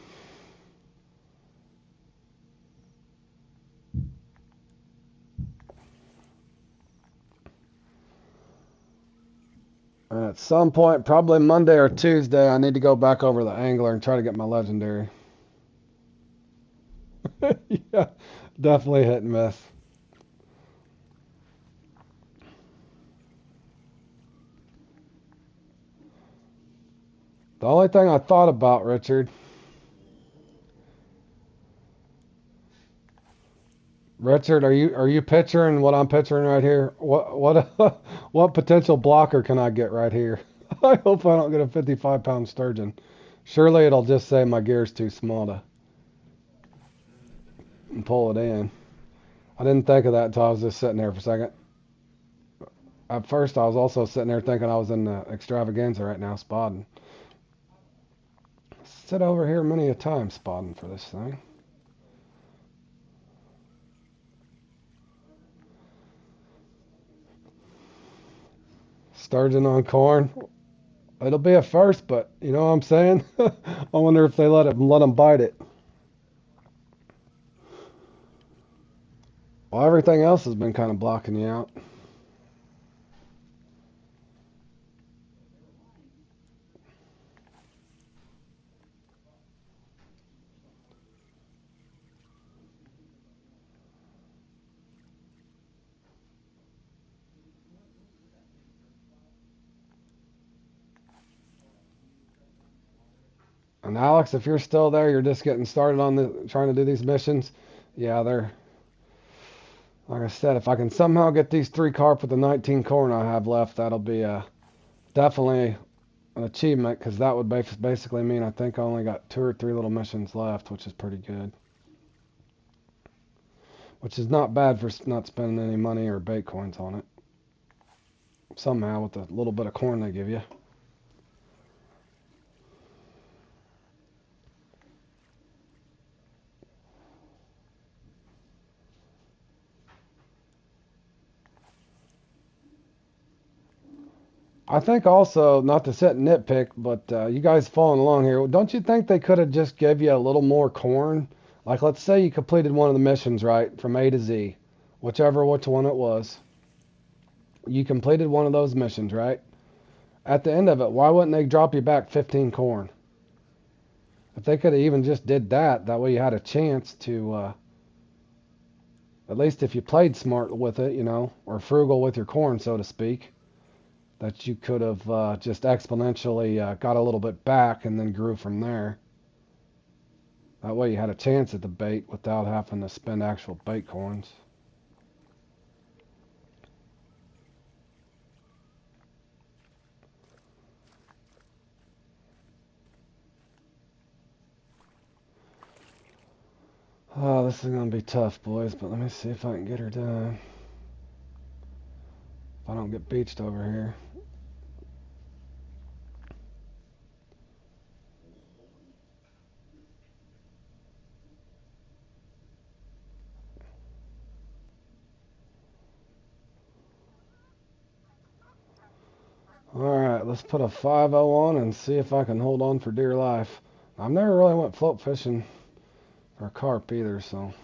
At some point, probably Monday or Tuesday, I need to go back over the angler and try to get my legendary. Yeah, definitely hit and miss. The only thing I thought about, Richard, are you picturing what I'm picturing right here? What what potential blocker can I get right here? I hope I don't get a 55-pound sturgeon. Surely it'll just say my gear's too small to pull it in. I didn't think of that until I was just sitting there for a second. At first, I was also sitting there thinking I was in the extravaganza right now, spotting. Sit over here many a time spotting for this thing. Sturgeon on corn. It'll be a first, but you know what I'm saying? I wonder if they let them bite it. Well, everything else has been kind of blocking you out. And Alex, if you're still there, you're just getting started on trying to do these missions. Yeah, they're like I said. If I can somehow get these 3 carp with the 19 corn I have left, that'll be definitely an achievement because that would basically mean I think I only got 2 or 3 little missions left, which is pretty good. Which is not bad for not spending any money or bait coins on it. Somehow with the little bit of corn they give you. I think also, not to sit and nitpick, but you guys following along here, don't you think they could have just give you a little more corn? Like, let's say you completed one of the missions, right, from A to Z, which one it was. You completed one of those missions, right? At the end of it, why wouldn't they drop you back 15 corn? If they could have even just did that, that way you had a chance to, at least if you played smart with it, you know, or frugal with your corn, so to speak, that you could have just exponentially got a little bit back and then grew from there. That way you had a chance at the bait without having to spend actual bait coins. Oh, this is going to be tough, boys, but let me see if I can get her done. If I don't get beached over here. Alright, let's put a 5-0 on and see if I can hold on for dear life. I've never really went float fishing for carp either, so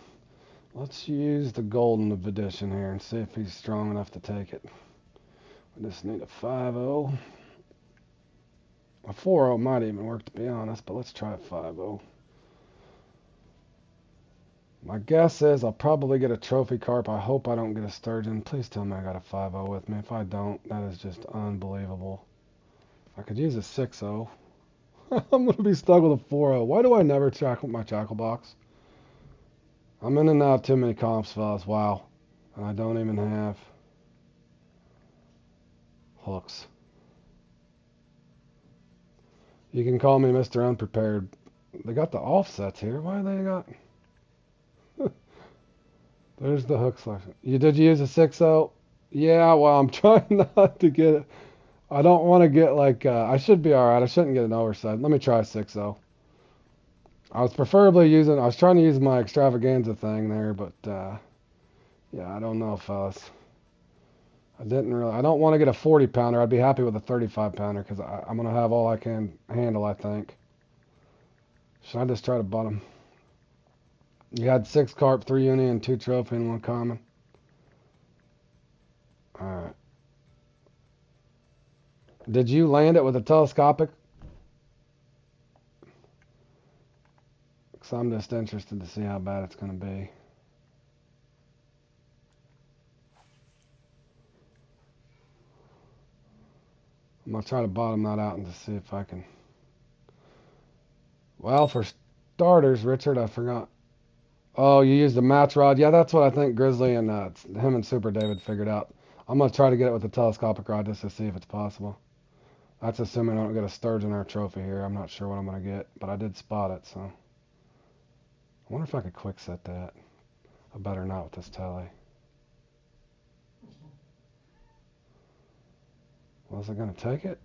let's use the golden edition here and see if he's strong enough to take it. We just need a 5-0. A 4-0 might even work, to be honest, but let's try a 5-0. My guess is I'll probably get a trophy carp. I hope I don't get a sturgeon. Please tell me I got a 5-0 with me. If I don't, that is just unbelievable. I could use a 6-0. I'm going to be stuck with a 4-0. Why do I never check with my tackle box? I'm in and out too many comps, fellas. Wow. And I don't even have hooks. You can call me Mr. Unprepared. They got the offsets here. Why they got... There's the hook selection. Did you use a 6-0? Yeah, well, I'm trying not to get it. I don't want to get like, I should be alright. I shouldn't get an oversight. Let me try a 6-0. I was trying to use my extravaganza thing there, but, yeah, I don't know, fellas. I don't want to get a 40 pounder. I'd be happy with a 35 pounder because I'm going to have all I can handle, I think. Should I just try to bottom? You had 6 carp, 3 uni, and 2 trophy, and 1 common. Alright. Did you land it with a telescopic? Because I'm just interested to see how bad it's going to be. I'm going to try to bottom that out and to see if I can. Well, for starters, Richard, I forgot. Oh, you used a match rod. Yeah, that's what I think Grizzly and him and Super David figured out. I'm going to try to get it with a telescopic rod just to see if it's possible. That's assuming I don't get a sturgeon or a trophy here. I'm not sure what I'm going to get, but I did spot it, so. I wonder if I could quick set that. I better not with this telly. Was it going to take it?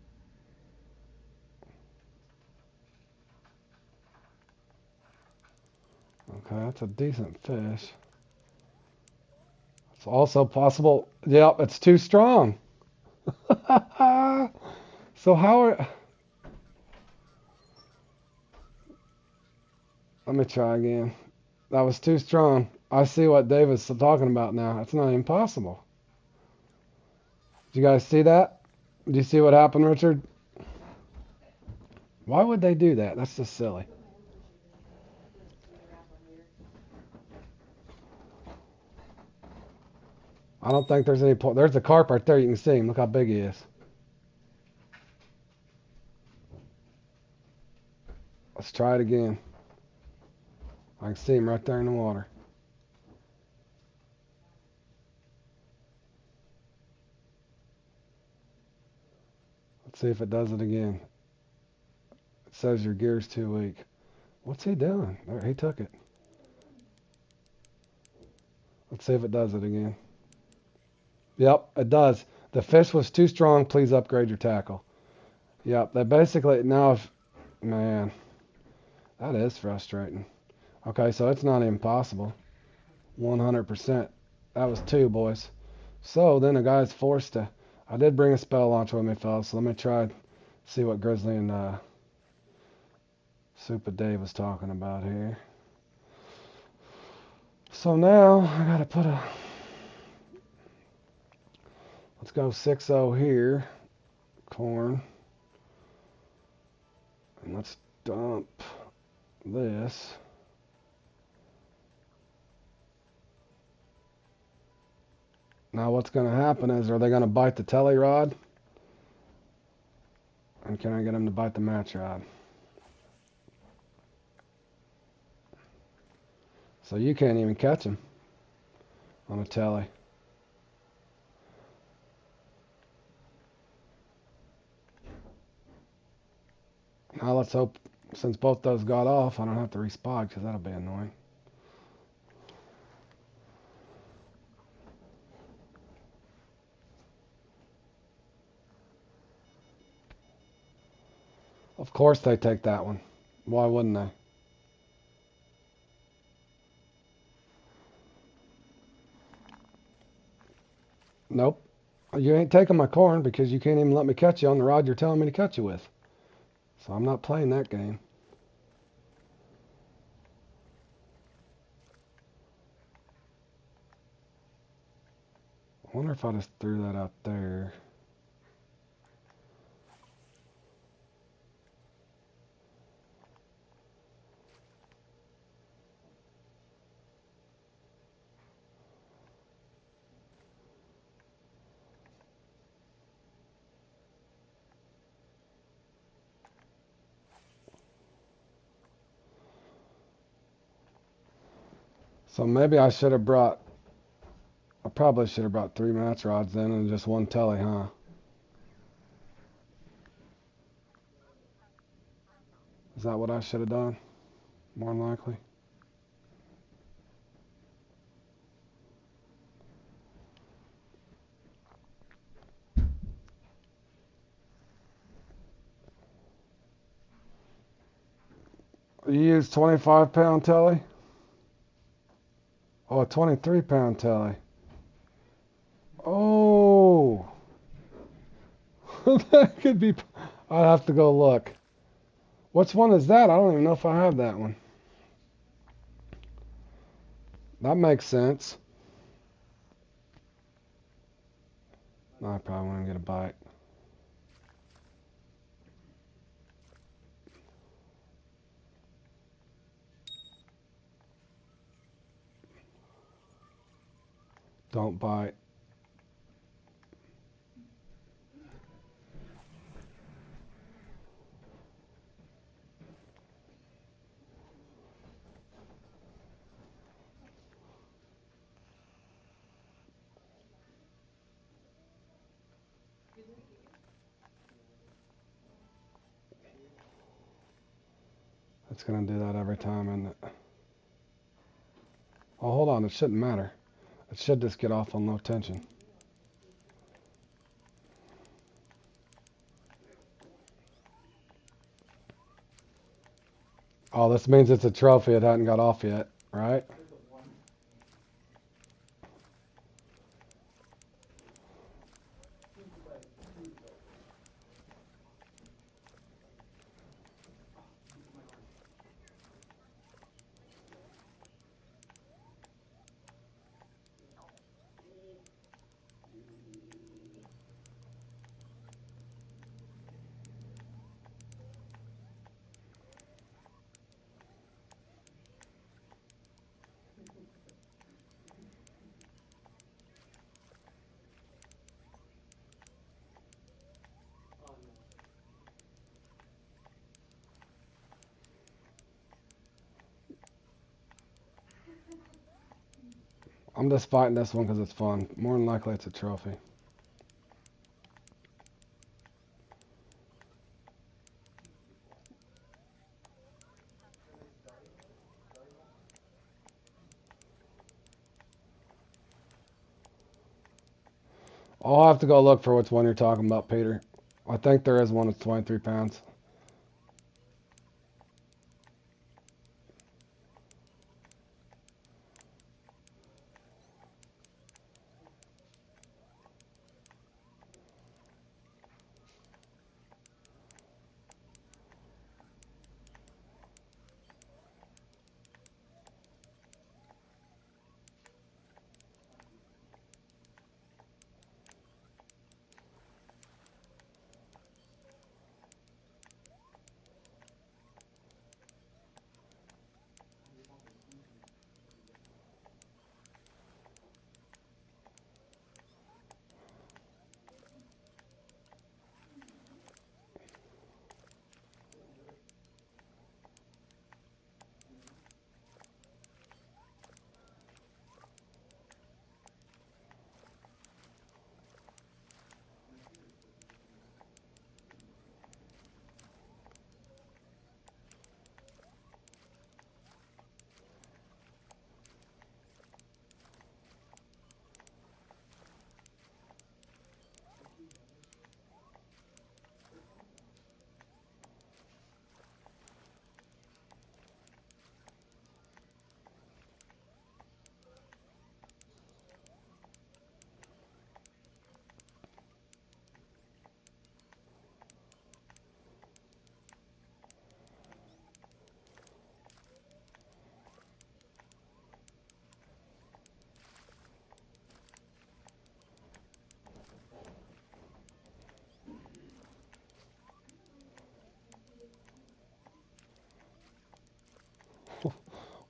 Okay, that's a decent fish. It's also possible. Yep, it's too strong. So how are... Let me try again. That was too strong. I see what David's talking about now. It's not even possible. Did you guys see that? Do you see what happened, Richard? Why would they do that? That's just silly. I don't think there's any point. There's the carp right there. You can see him. Look how big he is. Let's try it again. I can see him right there in the water. Let's see if it does it again. It says your gear's too weak. What's he doing? There, he took it. Let's see if it does it again. Yep, it does. The fish was too strong. Please upgrade your tackle. Yep, they basically, now if, man, that is frustrating. Okay, so it's not impossible. 100%. That was 2, boys. So then the guy's forced to, I did bring a spell launcher with me, fellas, so let me try see what Grizzly and Super Dave was talking about here. So now I gotta put a, let's go 6-0 here, corn, and let's dump this. Now what's going to happen is, are they going to bite the telly rod? And can I get them to bite the match rod? So you can't even catch them on a telly. Now let's hope, since both those got off, I don't have to respot because that'll be annoying. Of course they take that one. Why wouldn't they? Nope. You ain't taking my corn because you can't even let me catch you on the rod you're telling me to catch you with. So I'm not playing that game. I wonder if I just threw that out there. So maybe I should have brought, I probably should have brought 3 match rods then and just 1 telly, huh? Is that what I should have done? More than likely. You use 25-pound telly? Oh, a 23-pound telly. Oh, that could be. I'll have to go look. Which one is that? I don't even know if I have that one. That makes sense. No, I probably won't get a bite. Don't bite. It's going to do that every time, isn't it? Oh, hold on. It shouldn't matter. It should just get off on low tension. Oh, this means it's a trophy. It hadn't got off yet, right? I'm just fighting this one because it's fun. More than likely, it's a trophy. I'll have to go look for which one you're talking about, Peter. I think there is one that's 23 pounds.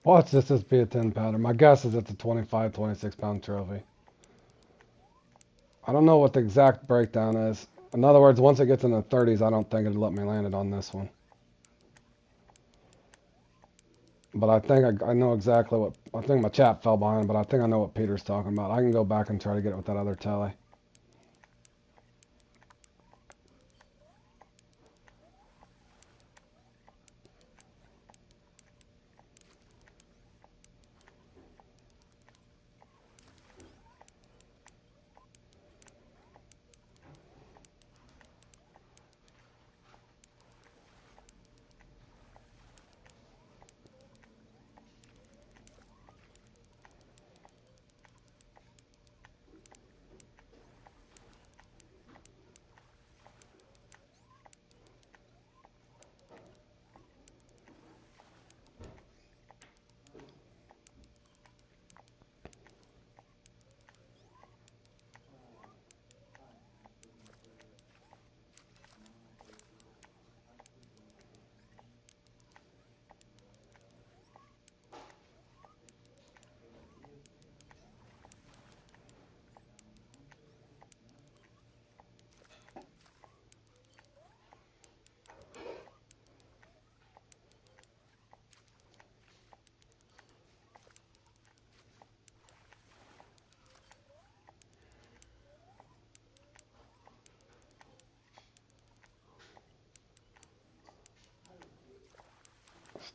Watch this just be a 10 pounder. My guess is it's a 25, 26 pound trophy. I don't know what the exact breakdown is. In other words, once it gets in the 30s, I don't think it'd let me land it on this one. But I think I know exactly what, I think my chat fell behind, but I think I know what Peter's talking about. I can go back and try to get it with that other telly.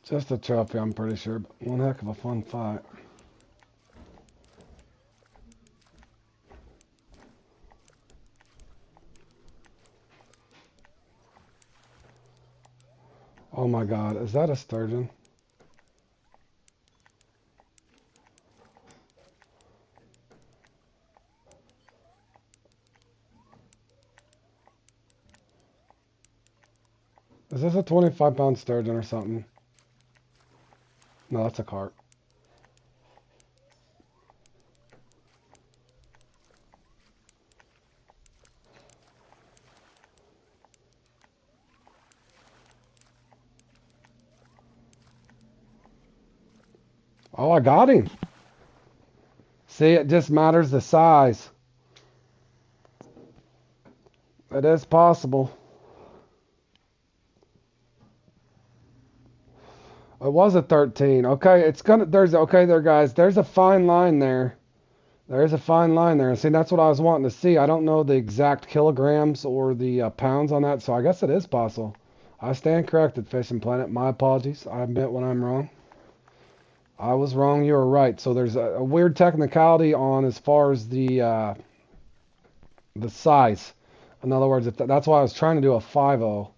Just a trophy, I'm pretty sure, but one heck of a fun fight. Oh my god, is that a sturgeon? Is this a 25-pound sturgeon or something? No, that's a carp. Oh, I got him. See, it just matters the size. It is possible. It was a 13. Okay, okay there, guys. There's a fine line there. There's a fine line there. And see, that's what I was wanting to see. I don't know the exact kilograms or the pounds on that, so I guess it is possible. I stand corrected, Fishing Planet. My apologies. I admit when I'm wrong. I was wrong. You were right. So there's a weird technicality on as far as the size. In other words, that's why I was trying to do a 5.0.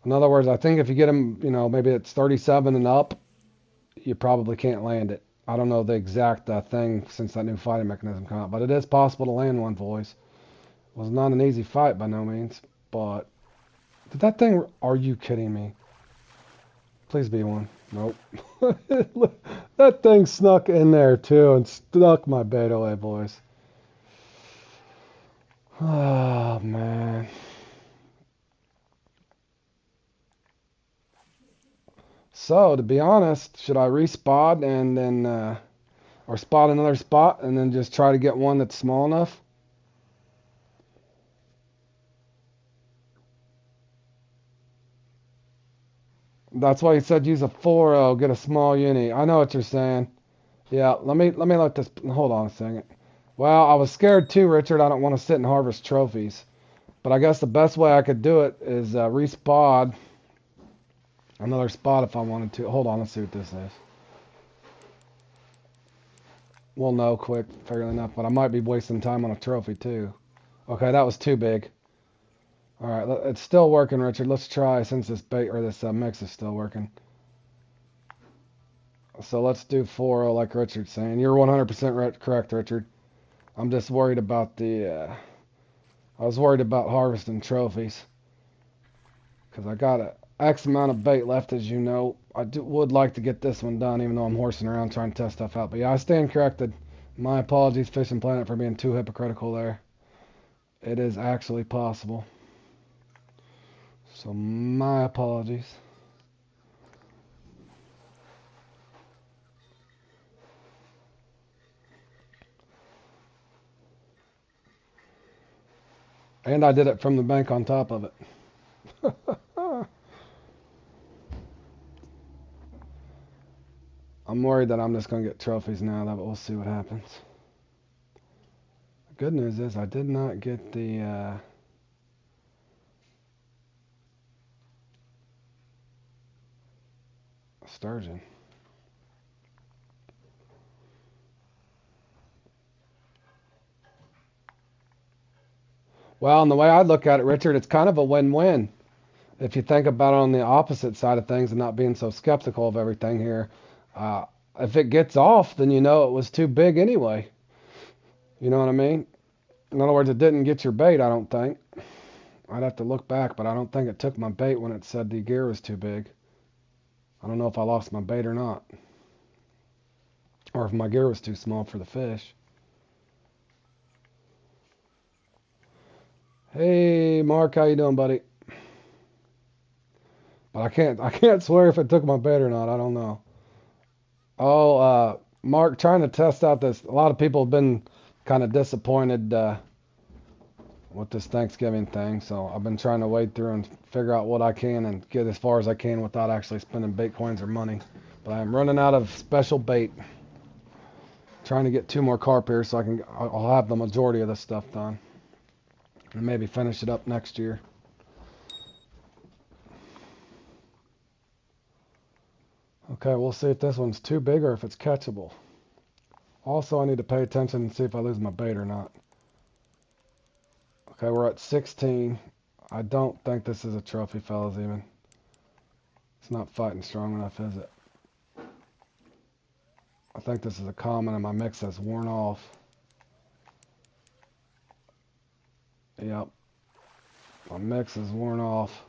In other words, I think if you get them, maybe it's 37 and up, you probably can't land it. I don't know the exact thing since that new fighting mechanism came out, but it is possible to land one, boys. It was not an easy fight by no means, but did that thing? Are you kidding me? Please be one. Nope. That thing snuck in there too and stuck my bait away, boys. Oh man. So to be honest, should I respot and then or spot another spot and then just try to get one that's small enough? That's why he said use a 4.0, get a small uni. I know what you're saying. Yeah, let this. Hold on a second. Well, I was scared too, Richard. I don't want to sit and harvest trophies, but I guess the best way I could do it is respawn another spot if I wanted to. Hold on, let's see what this is. We'll know quick, fairly enough, but I might be wasting time on a trophy too. Okay, that was too big. All right, it's still working, Richard. Let's try since this bait or this mix is still working. So let's do 4.0 like Richard's saying. You're 100% correct, Richard. I'm just worried about I was worried about harvesting trophies. Because I got a X amount of bait left, as you know. Would like to get this one done, even though I'm horsing around trying to test stuff out. But yeah, I stand corrected. My apologies, Fishing Planet, for being too hypocritical there. It is actually possible. So my apologies. And I did it from the bank on top of it. I'm worried that I'm just going to get trophies now, but we'll see what happens. The good news is I did not get the sturgeon. Well, and the way I look at it, Richard, it's kind of a win-win. If you think about it on the opposite side of things and not being so skeptical of everything here, if it gets off, then you know it was too big anyway. You know what I mean? In other words, it didn't get your bait, I don't think. I'd have to look back, but I don't think it took my bait when it said the gear was too big. I don't know if I lost my bait or not. Or if my gear was too small for the fish. Hey, Mark, how you doing, buddy? But I can't swear if it took my bait or not. I don't know. Oh, Mark, trying to test out this. A lot of people have been kind of disappointed with this Thanksgiving thing, so I've been trying to wade through and figure out what I can and get as far as I can without actually spending bait coins or money. But I'm running out of special bait. Trying to get 2 more carp here so I'll have the majority of this stuff done. And maybe finish it up next year. Okay, we'll see if this one's too big or if it's catchable. Also, I need to pay attention and see if I lose my bait or not. Okay, we're at 16. I don't think this is a trophy, fellas, even. It's not fighting strong enough, is it? I think this is a common and my mix has worn off. Yep. My mix is worn off.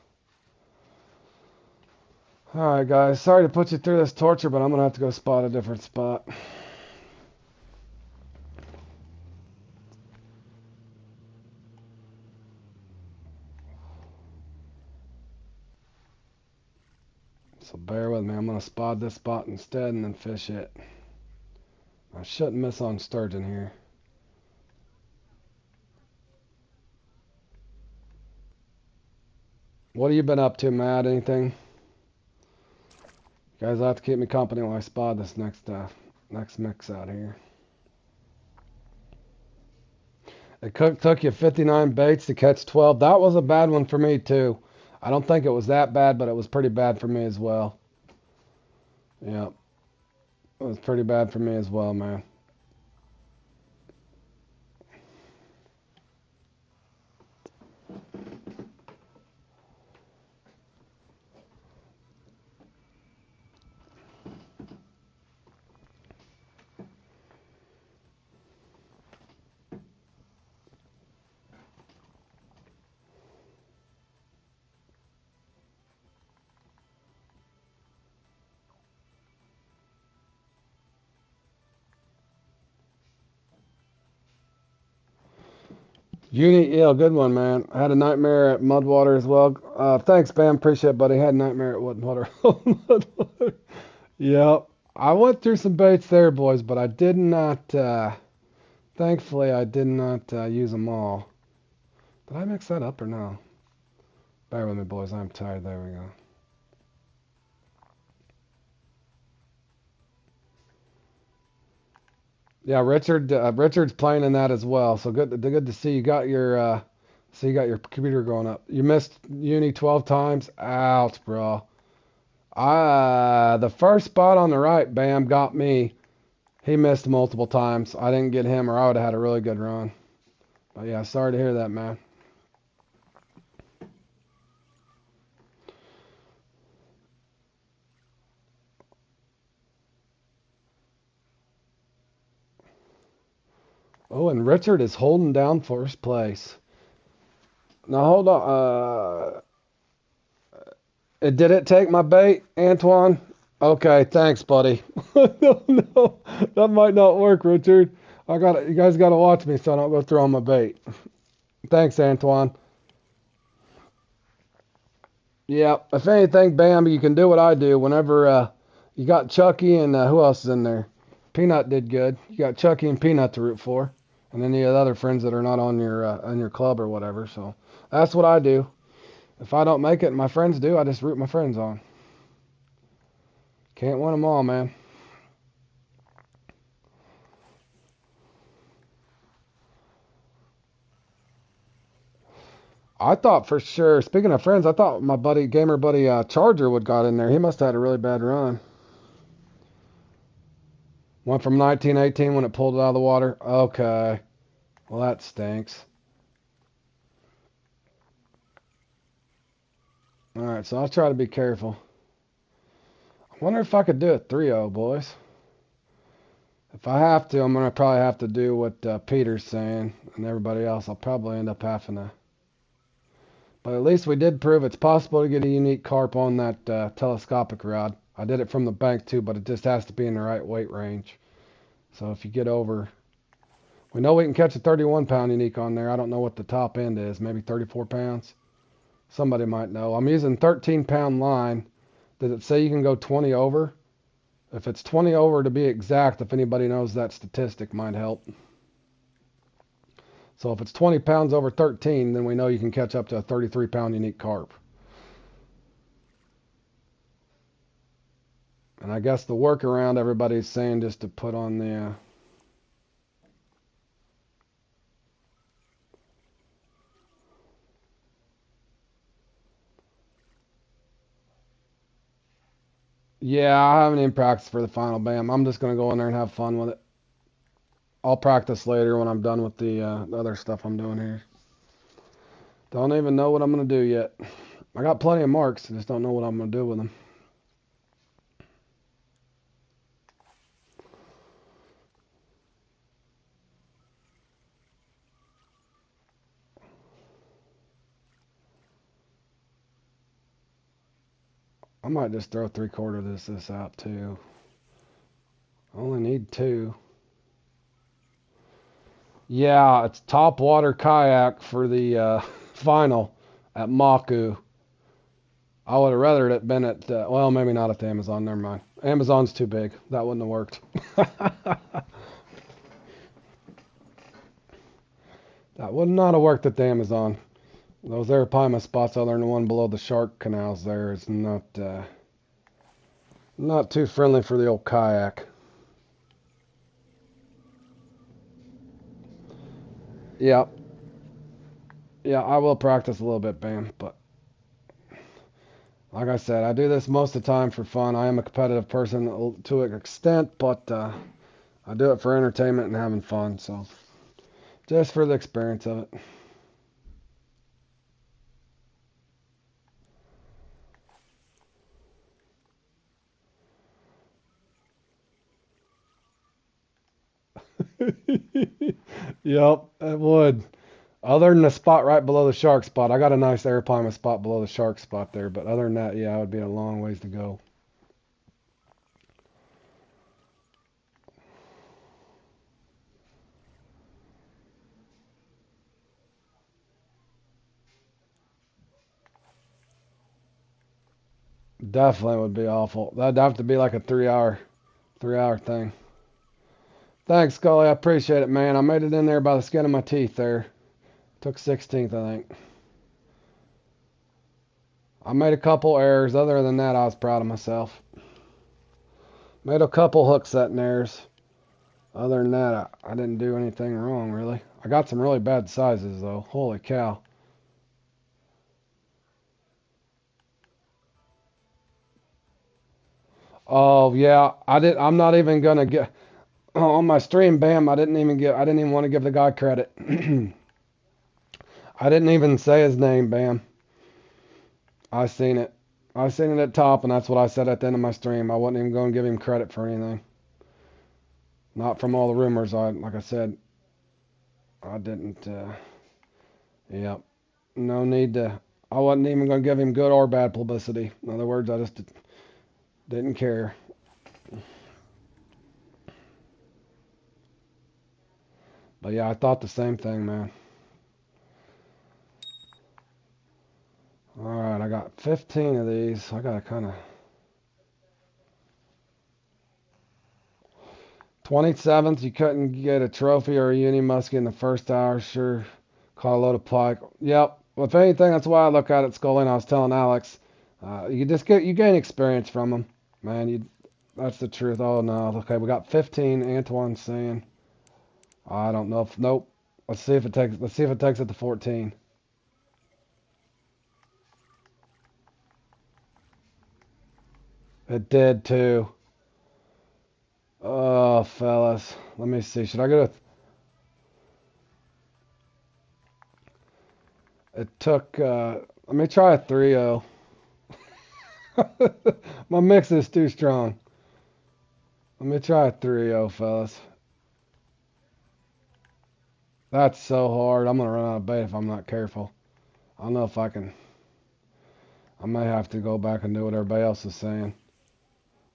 Alright, guys. Sorry to put you through this torture, but I'm going to have to go spot a different spot. So bear with me. I'm going to spot this spot instead and then fish it. I shouldn't miss on sturgeon here. What have you been up to, Matt? Anything? You guys have to keep me company while I spot this next mix out here. It took you 59 baits to catch 12. That was a bad one for me, too. I don't think it was that bad, but it was pretty bad for me as well. Yep. It was pretty bad for me as well, man. Yeah, good one, man. I had a nightmare at Mudwater as well. Thanks, Bam. Appreciate it, buddy. Had a nightmare at Mudwater. Mudwater. Yep. I went through some baits there, boys, but I did not, thankfully, I did not use them all. Did I mix that up or no? Bear with me, boys. I'm tired. There we go. Yeah, Richard's playing in that as well. So good to see you got your computer going up. You missed uni 12 times. Ouch, bro. The first spot on the right, Bam, got me. He missed multiple times. I didn't get him, or I would have had a really good run. But yeah, sorry to hear that, man. Oh, and Richard is holding down first place. Now hold on. Did it take my bait, Antoine? Okay, thanks, buddy. No, that might not work, Richard. You guys got to watch me so I don't go through on my bait. Thanks, Antoine. Yeah, if anything, Bam, you can do what I do. Whenever you got Chucky and who else is in there? Peanut did good. You got Chucky and Peanut to root for, and then you have other friends that are not on your club or whatever. So that's what I do. If I don't make it and my friends do, I just root my friends on. Can't win them all, man. I thought for sure, speaking of friends, I thought my gamer buddy Charger would got in there. He must have had a really bad run. Went from 1918 when it pulled it out of the water. Okay. Well, that stinks. Alright, so I'll try to be careful. I wonder if I could do a 3-0, boys. If I have to, I'm going to probably have to do what Peter's saying and everybody else. I'll probably end up having to. But at least we did prove it's possible to get a unique carp on that telescopic rod. I did it from the bank too, but it just has to be in the right weight range. So if you get over... We know we can catch a 31-pound unique on there. I don't know what the top end is. Maybe 34 pounds? Somebody might know. I'm using 13-pound line. Does it say you can go 20 over? If it's 20 over to be exact, if anybody knows that statistic, might help. So if it's 20 pounds over 13, then we know you can catch up to a 33-pound unique carp. And I guess the workaround everybody's saying just to put on the... Yeah, I haven't even practiced for the final, Bam. I'm just gonna go in there and have fun with it. I'll practice later when I'm done with the other stuff I'm doing here. Don't even know what I'm gonna do yet. I got plenty of marks, I just don't know what I'm gonna do with them. I might just throw 3/4 this out too. I only need 2. Yeah, it's top water kayak for the final at Maku. I would have rather it been at, well, maybe not at the Amazon. Never mind. Amazon's too big. That wouldn't have worked. That would not have worked at the Amazon. Those Arapaima spots, other than the one below the shark canals there, is not too friendly for the old kayak. Yeah, yeah, I will practice a little bit, Bam. But like I said, I do this most of the time for fun. I am a competitive person to an extent, but I do it for entertainment and having fun. So just for the experience of it. Yep, it would. Other than the spot right below the shark spot, I got a nice Arapaima spot below the shark spot there. But other than that, yeah, it would be a long ways to go. Definitely would be awful. That'd have to be like a 3 hour thing. Thanks, Scully. I appreciate it, man. I made it in there by the skin of my teeth there. Took 16th, I think. I made a couple errors. Other than that, I was proud of myself. Made a couple hook setting errors. Other than that, I didn't do anything wrong, really. I got some really bad sizes, though. Holy cow. Oh, yeah. I'm not even going to get... on my stream, Bam, I didn't even want to give the guy credit. I didn't even say his name, Bam. I seen it. I seen it at top, and that's what I said at the end of my stream. I wasn't even going to give him credit for anything. Not from all the rumors. Like I said, I didn't. Yep. No need to. I wasn't even going to give him good or bad publicity. In other words, I just didn't care. But yeah, I thought the same thing, man. All right, I got 15 of these. I got to kind of 27th. You couldn't get a trophy or a uni muskie in the first hour. Sure, caught a load of pike. Yep. Well, if anything, that's why I look at it, Scully. And I was telling Alex, you gain experience from them, man. That's the truth. Oh no. Okay, we got 15. Antoine's saying. I don't know if nope. Let's see if it takes. Let's see if it takes it to 14. It did too. Oh, fellas. Let me see. Should I go to... It took... let me try a 3-0. My mix is too strong. Let me try a 3-0, fellas. That's so hard. I'm going to run out of bait if I'm not careful. I don't know if I can... I may have to go back and do what everybody else is saying.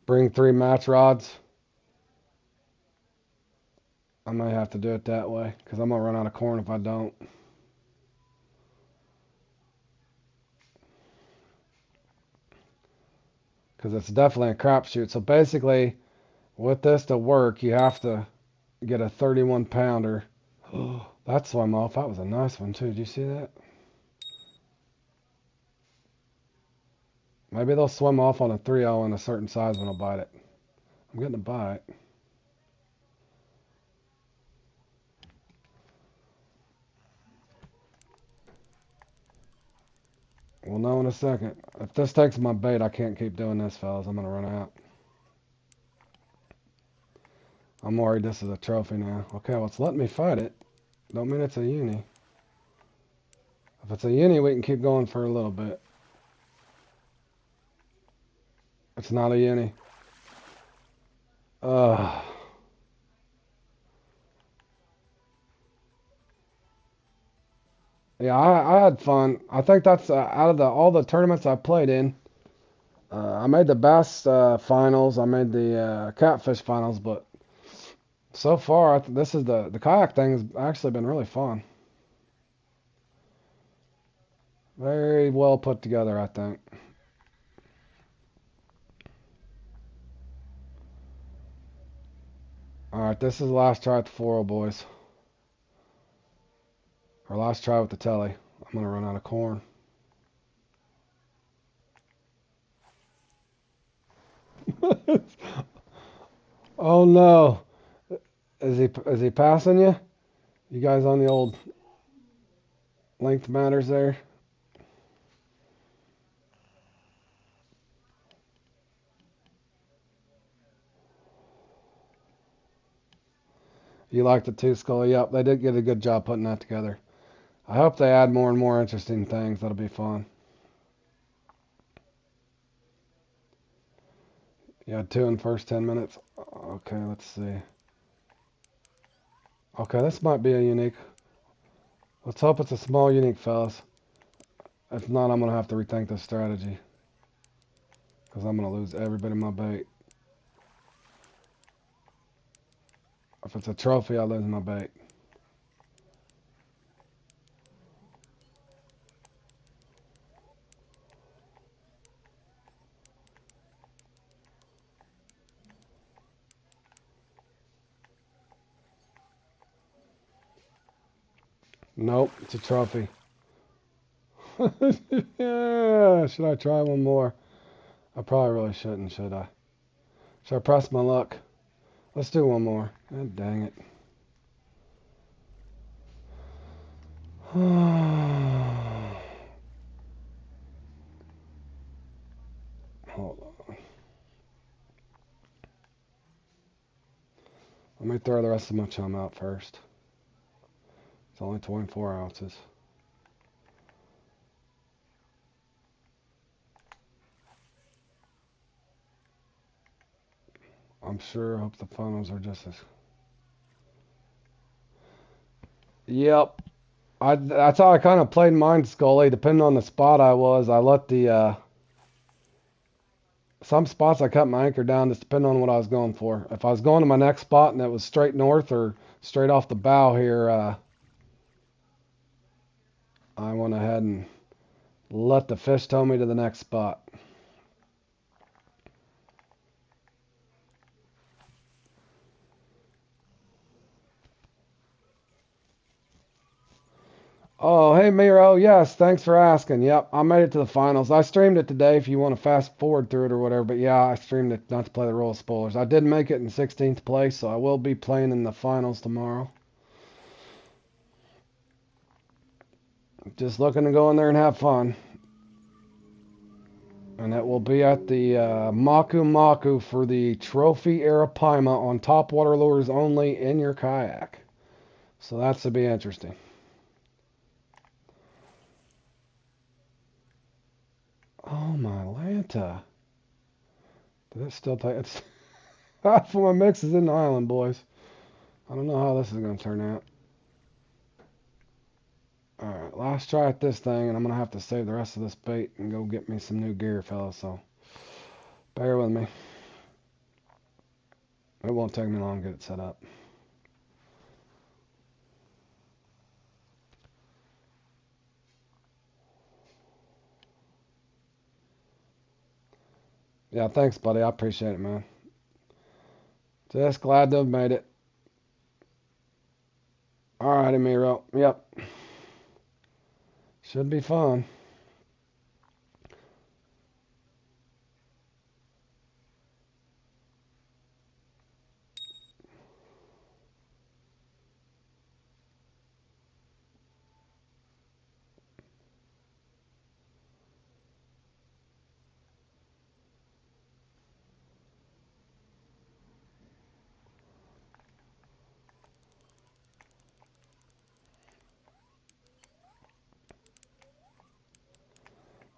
Bring 3 match rods. I may have to do it that way because I'm going to run out of corn if I don't. Because it's definitely a crapshoot. So basically, with this to work, you have to get a 31 pounder. That swam off. That was a nice one too. Did you see that? Maybe they'll swim off on a 3-0 in a certain size when I'll bite it. I'm getting a bite. We'll know in a second. If this takes my bait, I can't keep doing this, fellas. I'm going to run out. I'm worried this is a trophy now. Okay, well, it's letting me fight it. Don't mean it's a uni. If it's a uni, we can keep going for a little bit. It's not a uni. Ugh. Yeah, I had fun. I think that's out of all the tournaments I played in, I made the bass finals. I made the catfish finals, but so far, this is the kayak thing has actually been really fun. Very well put together, I think. All right, this is the last try at the 4-0, boys. Our last try with the telly. I'm gonna run out of corn. Oh no! Is he passing you? You guys on the old length matters there? You like the two skull? Yep, they did get a good job putting that together. I hope they add more and more interesting things. That'll be fun. You had two in the first 10 minutes. Okay, let's see. Okay, this might be a unique. Let's hope it's a small unique, fellas. If not, I'm going to have to rethink this strategy. Because I'm going to lose every bit of my bait. If it's a trophy, I lose my bait. Nope, it's a trophy. Yeah, should I try one more? I probably really shouldn't, should I? Should I press my luck? Let's do one more. God dang it. Hold on. Let me throw the rest of my chum out first. It's only 24 ounces. I'm sure. I hope the funnels are just as. Yep. That's how I kind of played mine, Scully. Depending on the spot I was, I let the. Some spots I cut my anchor down just depending on what I was going for. If I was going to my next spot and it was straight north or straight off the bow here, I went ahead and let the fish tow me to the next spot. Oh, hey Miro, yes, thanks for asking. Yep, I made it to the finals. I streamed it today if you want to fast forward through it or whatever, but yeah, I streamed it not to play the role of spoilers. I did make it in 16th place, so I will be playing in the finals tomorrow. Just looking to go in there and have fun. And it will be at the Maku Maku for the Trophy Arapaima on topwater lures only in your kayak. So that's to be interesting. Oh my Lanta. Did it still take it's half of my mix is in the island, boys. I don't know how this is gonna turn out. Alright, last try at this thing and I'm gonna have to save the rest of this bait and go get me some new gear, fellas, so bear with me. It won't take me long to get it set up. Yeah, thanks, buddy. I appreciate it, man. Just glad to have made it. Alrighty, Miro. Yep. Should be fun.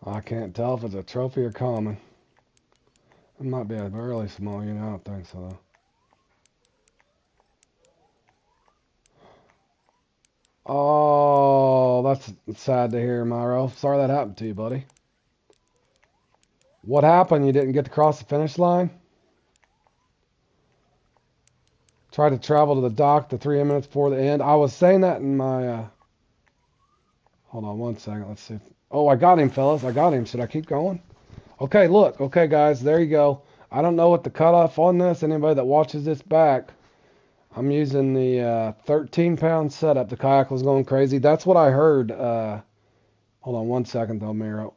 I can't tell if it's a trophy or common. It might be a really small unit. I don't think so, though. Oh, that's sad to hear, Myro. Sorry that happened to you, buddy. What happened? You didn't get to cross the finish line? Tried to travel to the dock the 3 minutes before the end. I was saying that in my... Hold on one second. Let's see. Oh, I got him, fellas. I got him. Should I keep going? Okay, look. Okay, guys. There you go. I don't know what the cutoff on this. Anybody that watches this back, I'm using the 13-pound setup. The kayak was going crazy. That's what I heard. Hold on one second, though, Miro.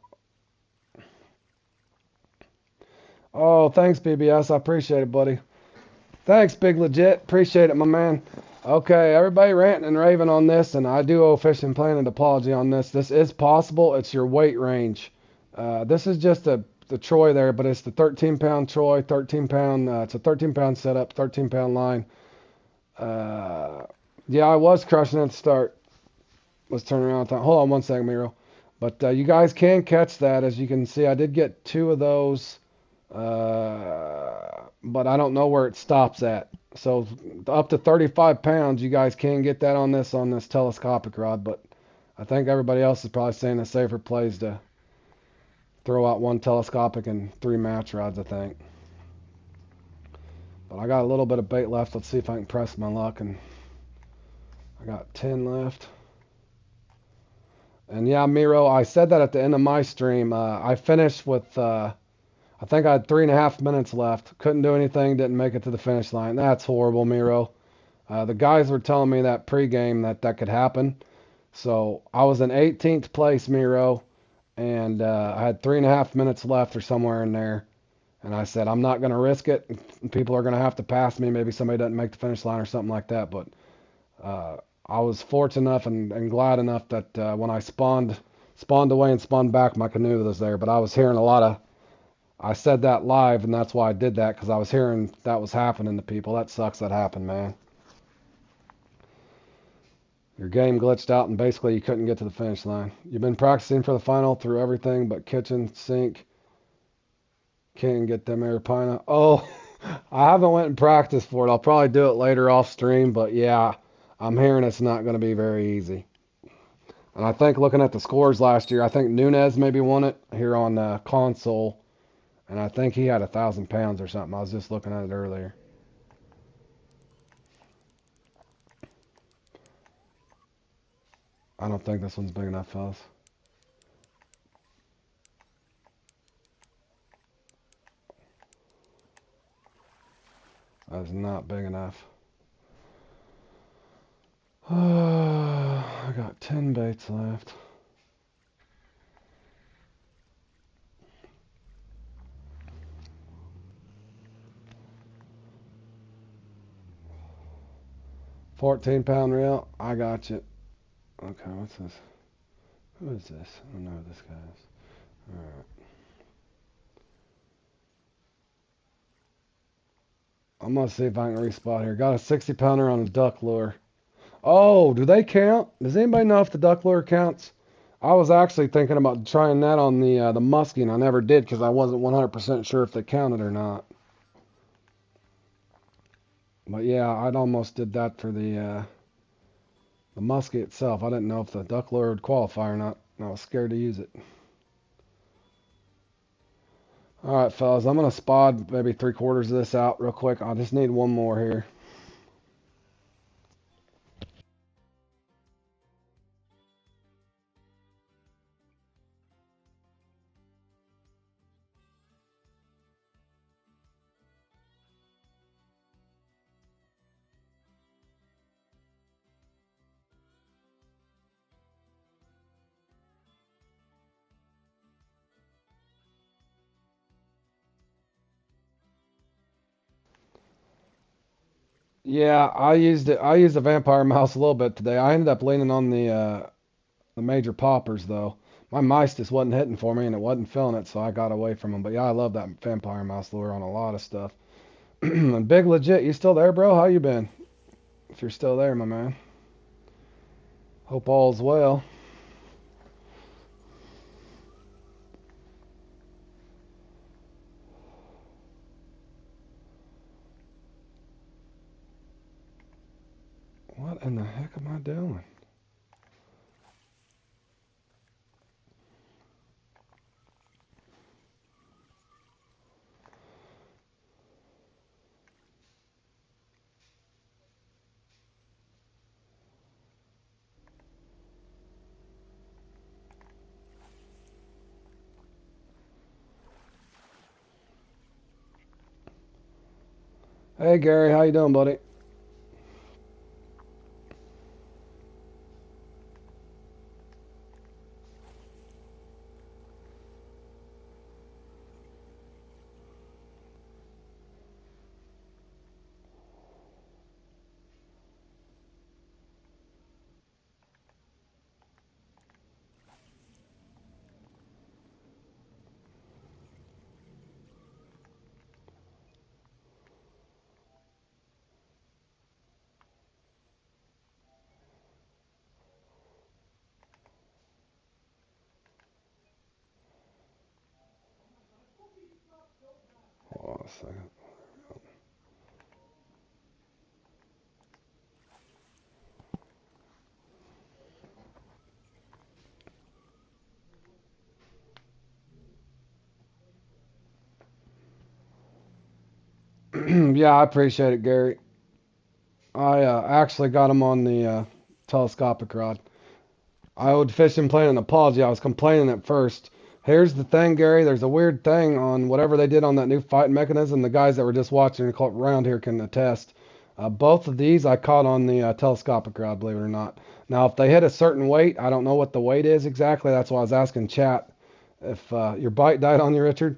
Oh, thanks, BBS. I appreciate it, buddy. Thanks, Big Legit. Appreciate it, my man. Okay, everybody ranting and raving on this, and I do owe Fishing Planet an apology on this. This is possible. It's your weight range. This is just the Troy there, but it's the 13-pound Troy, 13-pound. It's a 13-pound setup, 13-pound line. Yeah, I was crushing at the start. Was turning around time. Hold on one second, Miro. But you guys can catch that. As you can see, I did get 2 of those. But I don't know where it stops at. So up to 35 pounds, you guys can get that on this telescopic rod. But I think everybody else is probably saying a safer place to throw out 1 telescopic and 3 match rods, I think. But I got a little bit of bait left. Let's see if I can press my luck. And I got 10 left. And yeah, Miro, I said that at the end of my stream. I finished with... I think I had 3.5 minutes left. Couldn't do anything. Didn't make it to the finish line. That's horrible, Miro. The guys were telling me that pregame that could happen. So I was in 18th place, Miro, and I had 3.5 minutes left or somewhere in there. And I said, I'm not going to risk it. People are going to have to pass me. Maybe somebody doesn't make the finish line or something like that. But I was fortunate enough and glad enough that when I spawned away and spawned back, my canoe was there. But I was hearing a lot of... I said that live, and that's why I did that, because I was hearing that was happening to people. That sucks that happened, man. Your game glitched out, and basically you couldn't get to the finish line. You've been practicing for the final through everything but kitchen, sink. Can't get them Arapina. Oh, I haven't went and practiced for it. I'll probably do it later off stream, but yeah, I'm hearing it's not going to be very easy. And I think looking at the scores last year, I think Nunez maybe won it here on console. And I think he had 1,000 pounds or something. I was just looking at it earlier. I don't think this one's big enough, fellas. That's not big enough. I got 10 baits left. £14 reel. I got you. Okay, what's this? Who is this? I don't know who this guy is. Alright. I'm going to see if I can respot here. Got a 60-pounder on a duck lure. Oh, do they count? Does anybody know if the duck lure counts? I was actually thinking about trying that on the muskie, and I never did because I wasn't 100% sure if they counted or not. But yeah, I'd almost did that for the muskie itself. I didn't know if the duck lure would qualify or not. I was scared to use it. Alright, fellas, I'm going to spot maybe 3/4 of this out real quick. I just need one more here. Yeah, I used it. I used the vampire mouse a little bit today. I ended up leaning on the major poppers though. My mice just wasn't hitting for me and it wasn't filling it, so I got away from them. But yeah, I love that vampire mouse lure on a lot of stuff. Big Legit, you still there, bro? How you been? If you're still there, my man. Hope all's well. am I doing? Hey Gary, how you doing, buddy? Hold on a second. Yeah, I appreciate it, Gary. I actually got him on the telescopic rod. I owed Fishing Plane an apology. I was complaining at first. Here's the thing, Gary. There's a weird thing on whatever they did on that new fight mechanism. The guys that were just watching around here can attest. Both of these I caught on the telescopic rod, believe it or not. Now, if they hit a certain weight, I don't know what the weight is exactly. That's why I was asking chat if your bite died on you, Richard,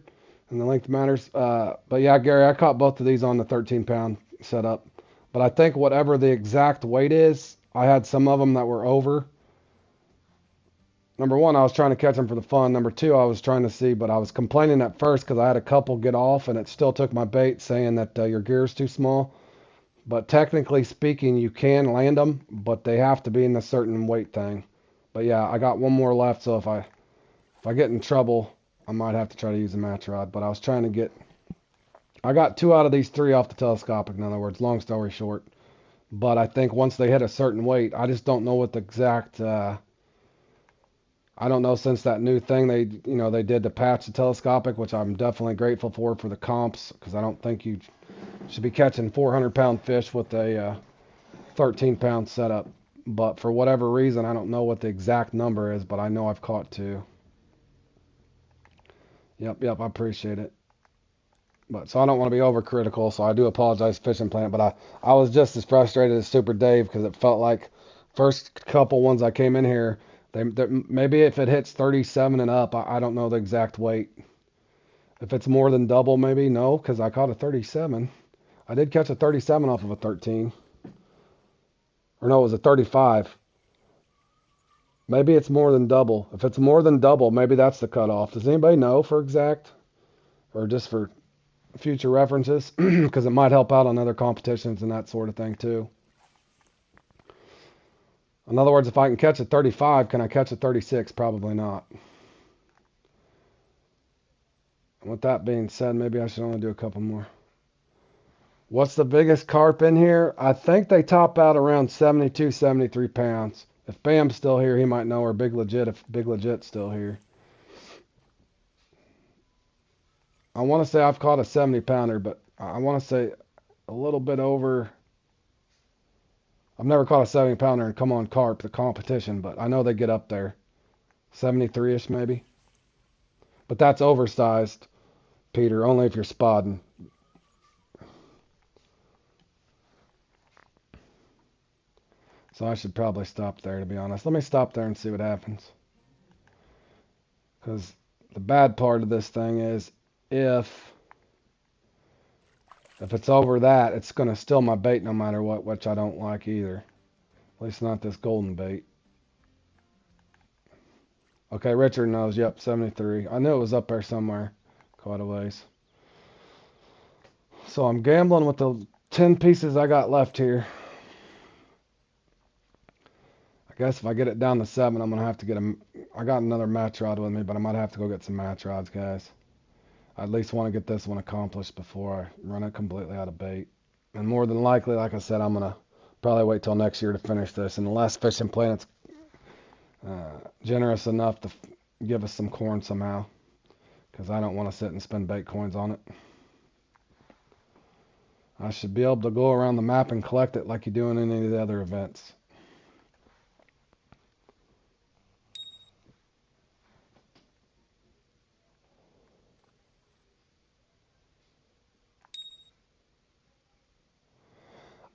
and the length matters. But yeah, Gary, I caught both of these on the 13-pound setup. But I think whatever the exact weight is, I had some of them that were over. Number one, I was trying to catch them for the fun. Number two, I was trying to see, but I was complaining at first because I had a couple get off, and it still took my bait, saying that your gear's too small. But technically speaking, you can land them, but they have to be in a certain weight thing. But yeah, I got one more left, so if I get in trouble, I might have to try to use a match rod. But I was trying to get, I got 2 out of these 3 off the telescopic. In other words, long story short. But I think once they hit a certain weight, I just don't know what the exact. I don't know, since that new thing they did to patch the telescopic, which I'm definitely grateful for the comps, because I don't think you should be catching 400-pound fish with a 13-pound setup. But for whatever reason, I don't know what the exact number is, but I know I've caught 2. Yep, I appreciate it. But so I don't want to be overcritical, so I do apologize, Fishing Planet. But I was just as frustrated as Super Dave, because it felt like first couple ones I came in here, maybe if it hits 37 and up, I don't know the exact weight. If it's more than double, maybe no, because I caught a 37. I did catch a 37 off of a 13. Or no, it was a 35. Maybe it's more than double. If it's more than double, maybe that's the cutoff. Does anybody know for exact? Or just for future references? Because it might help out on other competitions and that sort of thing too. In other words, if I can catch a 35, can I catch a 36? Probably not. With that being said, maybe I should only do a couple more. What's the biggest carp in here? I think they top out around 72, 73 pounds. If Bam's still here, he might know, or Big Legit, if Big Legit's still here. I want to say I've caught a 70 pounder, but I want to say a little bit over. I've never caught a 70 pounder in Come On Carp, the competition, but I know they get up there. 73-ish maybe. But that's oversized, Peter, only if you're spodding. So I should probably stop there, to be honest. Let me stop there and see what happens. Because the bad part of this thing is if it's over that, it's going to steal my bait no matter what, which I don't like either. At least not this golden bait. Okay, Richard knows. Yep, 73. I knew it was up there somewhere. Quite a ways. So I'm gambling with the 10 pieces I got left here. I guess if I get it down to 7, I'm going to have to get I got another match rod with me, but I might have to go get some match rods, guys. I at least want to get this one accomplished before I run it completely out of bait. And more than likely, like I said, I'm going to Probably wait till next year to finish this, unless Fishing Planet's generous enough to give us some corn somehow, because I don't want to sit and spend bait coins on it. I should be able to go around the map and collect it like you do in any of the other events.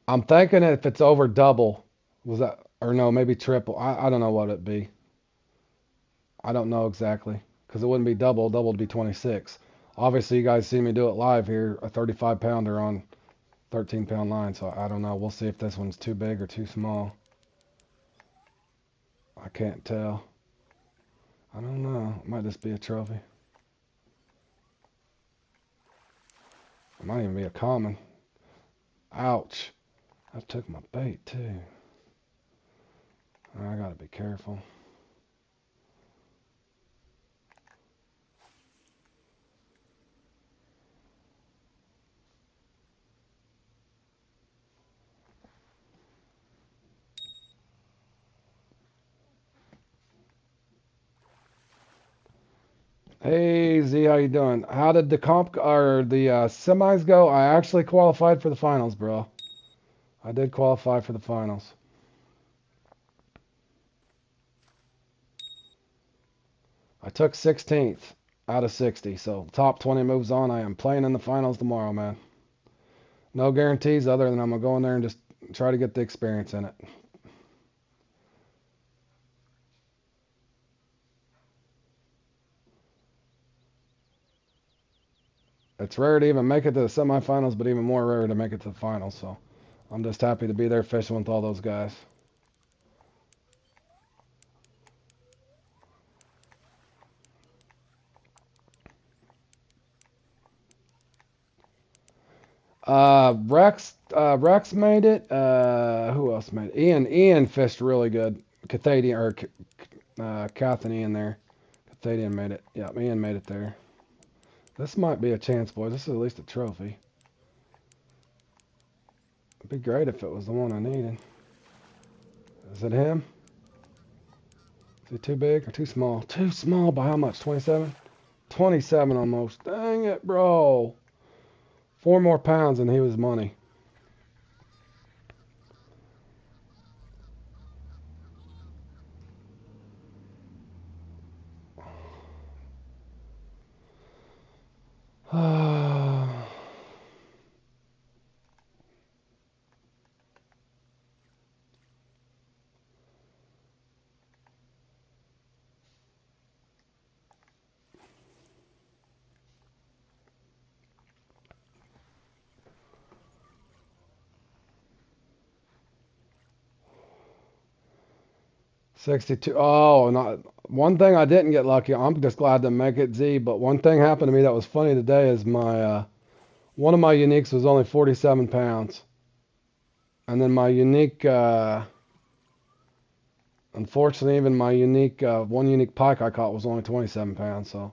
I'm thinking if it's over double, was that, or no, maybe triple. I don't know what it'd be. I don't know exactly, because it wouldn't be double. Double would be 26. Obviously, you guys see me do it live here, a 35 pounder on 13-pound line, so I don't know. We'll see if this one's too big or too small. I can't tell. I don't know. It might just be a trophy. It might even be a common. Ouch. I took my bait too. I gotta be careful. Hey Z, how you doing? How did the comp or the semis go? I actually qualified for the finals, bro. I did qualify for the finals. I took 16th out of 60, so top 20 moves on. I am playing in the finals tomorrow, man. No guarantees other than I'm gonna go in there and just try to get the experience in it. It's rare to even make it to the semifinals, but even more rare to make it to the finals. So I'm just happy to be there fishing with all those guys. Rex made it. Who else made it? Ian fished really good. Cathadian or Kath and Ian there. Cathadian made it. Yeah, Ian made it there. This might be a chance, boys. This is at least a trophy. It'd be great if it was the one I needed. Is it him? Is he too big or too small? Too small by how much? 27? 27 almost. Dang it, bro. 4 more pounds and he was money. Ah. 62. Oh, not one thing I didn't get lucky. I'm just glad to make it Z. But one thing happened to me that was funny today is my one of my uniques was only 47 pounds, and then my unique, unfortunately, even my unique one unique pike I caught was only 27 pounds. So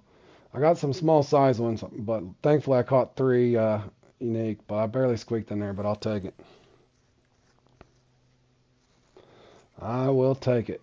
I got some small size ones, but thankfully I caught 3 unique. But I barely squeaked in there, but I'll take it. I will take it.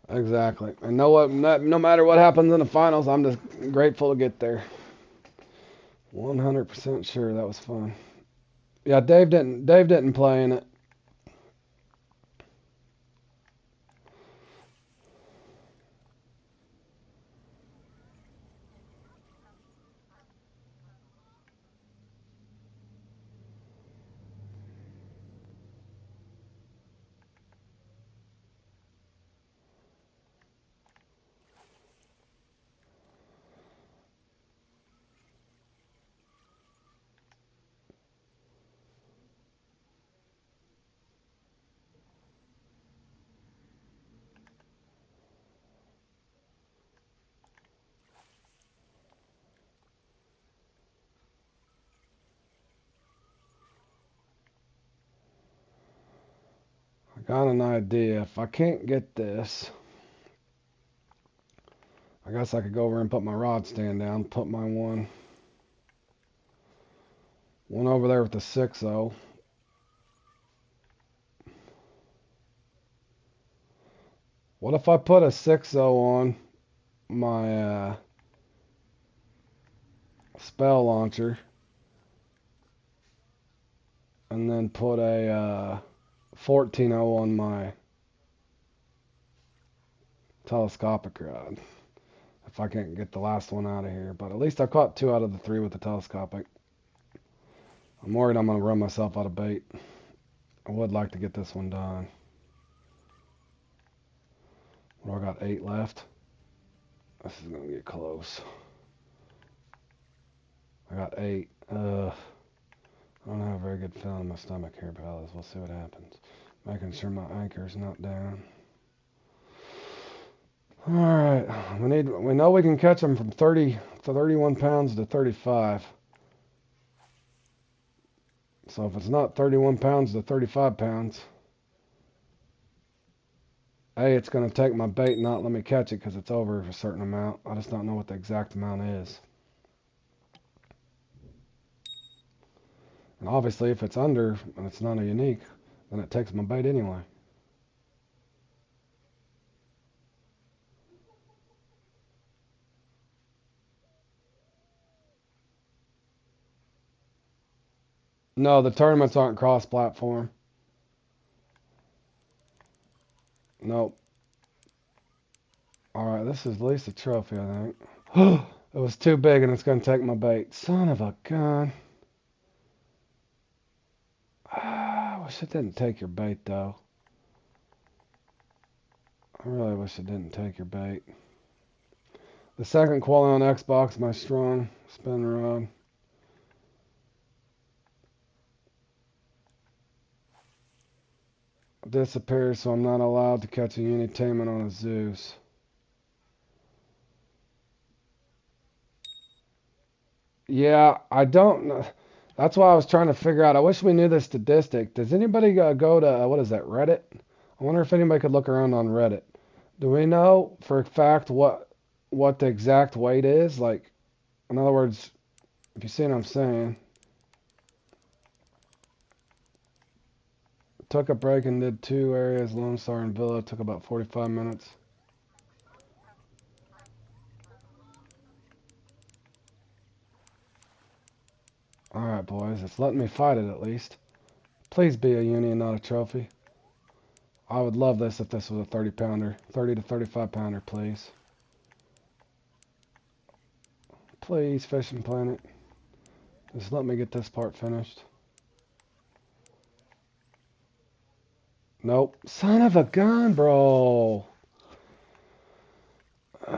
Exactly. And know what? No matter what happens in the finals, I'm just grateful to get there. 100% sure that was fun. Yeah, Dave didn't play in it. got an idea. If I can't get this, I guess I could go over and put my rod stand down, put my one over there with the 6-0. What if I put a 6-0 on my spell launcher and then put a 14-0 on my telescopic rod? If I can't get the last one out of here. But at least I caught 2 out of the 3 with the telescopic. I'm worried I'm going to run myself out of bait. I would like to get this one done. What do I got? 8 left. This is going to get close. I got 8. I don't have a very good feeling in my stomach here, fellas. We'll see what happens. Making sure my anchor's not down. All right, we know we can catch them from 30 to 31 pounds to 35. So if it's not 31 pounds to 35 pounds, it's going to take my bait and not let me catch it because it's over a certain amount. I just don't know what the exact amount is. And obviously, if it's under and it's not a unique, then it takes my bait anyway. No, the tournaments aren't cross-platform. Nope. Alright, this is at least a trophy, I think. It was too big and it's going to take my bait. Son of a gun. I wish it didn't take your bait, though. I really wish it didn't take your bait. The second quality on Xbox, my strong spin rod. Disappears, so I'm not allowed to catch a unitainment on a Zeus. Yeah, I don't know. That's why I was trying to figure out. I wish we knew the statistic. Does anybody go to, what is that, Reddit? I wonder if anybody could look around on Reddit. Do we know for a fact what the exact weight is? Like, in other words, if you see what I'm saying. Took a break and did 2 areas, Lone Star and Villa. Took about 45 minutes. Alright, boys. It's letting me fight it at least. Please be a uni and not a trophy. I would love this if this was a 30-pounder. 30 to 35-pounder, please. Please, Fishing Planet. Just let me get this part finished. Nope. Son of a gun, bro. Do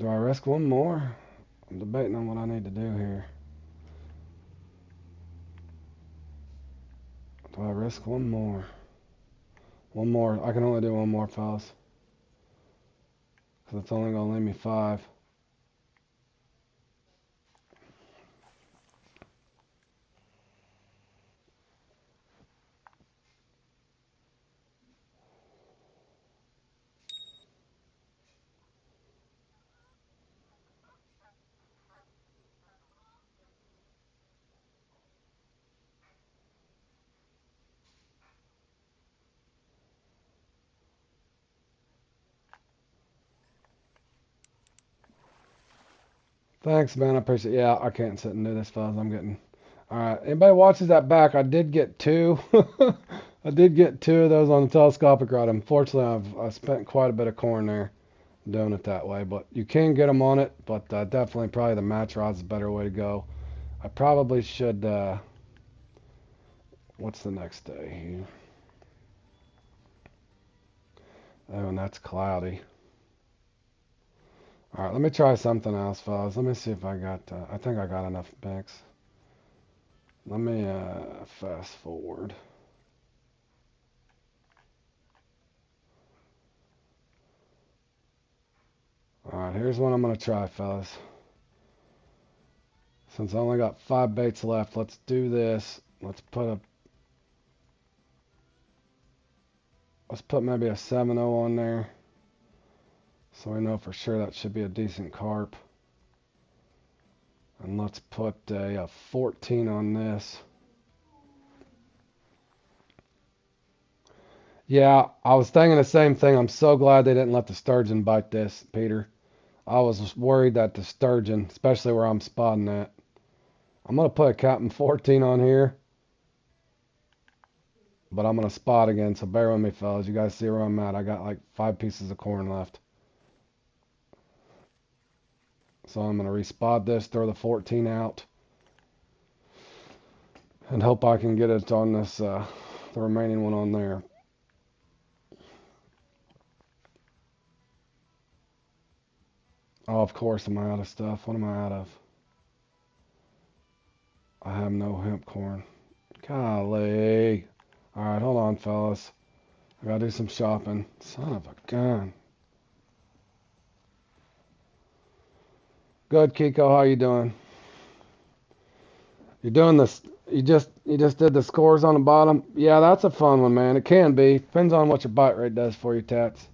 I risk one more? I'm debating on what I need to do here. Do I risk one more? One more. I can only do one more, fellas. Because it's only going to leave me 5. Thanks, man. I appreciate it. Yeah, I can't sit and do this, fellas. I'm getting... Alright, anybody watches that back, I did get 2. I did get 2 of those on the telescopic rod. Unfortunately, I spent quite a bit of corn there doing it that way. But you can get them on it, but definitely probably the match rod's the better way to go. I probably should... what's the next day here? Oh, and that's cloudy. Alright, let me try something else, fellas. Let me see if I got... I think I got enough mix. Let me fast forward. Alright, here's what I'm going to try, fellas. Since I only got 5 baits left, let's do this. Let's put a Let's put maybe a 7.0 on there. So we know for sure that should be a decent carp. And let's put a 14 on this. Yeah, I was thinking the same thing. I'm so glad they didn't let the sturgeon bite this, Peter. I was worried that the sturgeon, especially where I'm spotting at. I'm going to put a Captain 14 on here. But I'm going to spot again, so bear with me, fellas. You guys see where I'm at. I got like 5 pieces of corn left. So I'm going to respot this, throw the 14 out, and hope I can get it on this, the remaining one on there. Oh, of course, am I out of stuff? What am I out of? I have no hemp corn. Golly. Alright, hold on, fellas. I gotta do some shopping. Son of a gun. Good, Kiko. How you doing? You're doing this. You just did the scores on the bottom. Yeah, that's a fun one, man. It can be. Depends on what your bite rate does for you, Tats.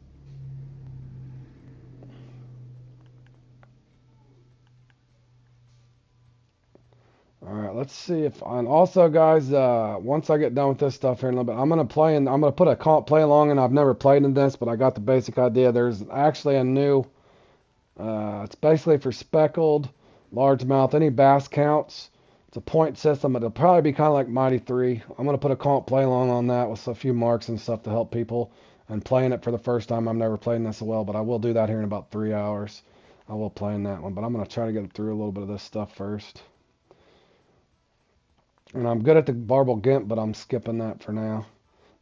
All right, let's see if. And also, guys, once I get done with this stuff here in a little bit, I'm gonna put a comp play along, and I've never played in this, but I got the basic idea. There's actually a new. It's basically for speckled, largemouth, any bass counts. It's a point system. It'll probably be kind of like Mighty 3. I'm going to put a comp play along on that with a few marks and stuff to help people. And playing it for the first time, I've never played in this well, but I will do that here in about 3 hours. I will play in that one, but I'm going to try to get through a little bit of this stuff first. And I'm good at the barbel gimp, but I'm skipping that for now.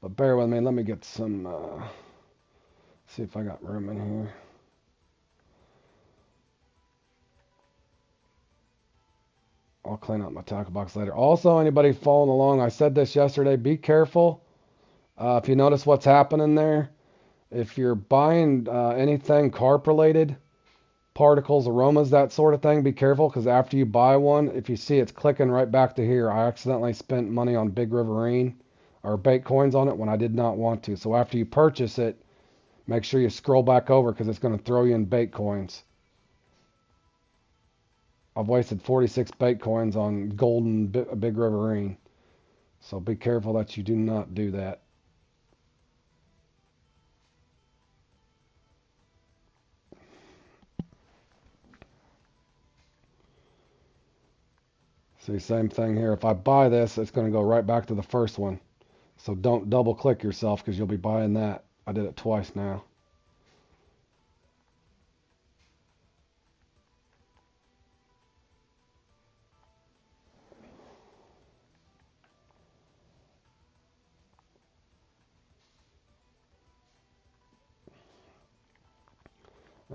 But bear with me. Let me get some, see if I got room in here. I'll clean up my tackle box later. Also, anybody following along, I said this yesterday, be careful. If you notice what's happening there, if you're buying anything carp related, particles, aromas, that sort of thing, be careful because after you buy one, if you see it's clicking right back to here, I accidentally spent money on Big Riverine or bait coins on it when I did not want to. So after you purchase it, make sure you scroll back over because it's going to throw you in bait coins. I've wasted 46 bait coins on golden Big Riverine. So be careful that you do not do that. See, same thing here. If I buy this, it's going to go right back to the first one. So don't double click yourself because you'll be buying that. I did it twice now.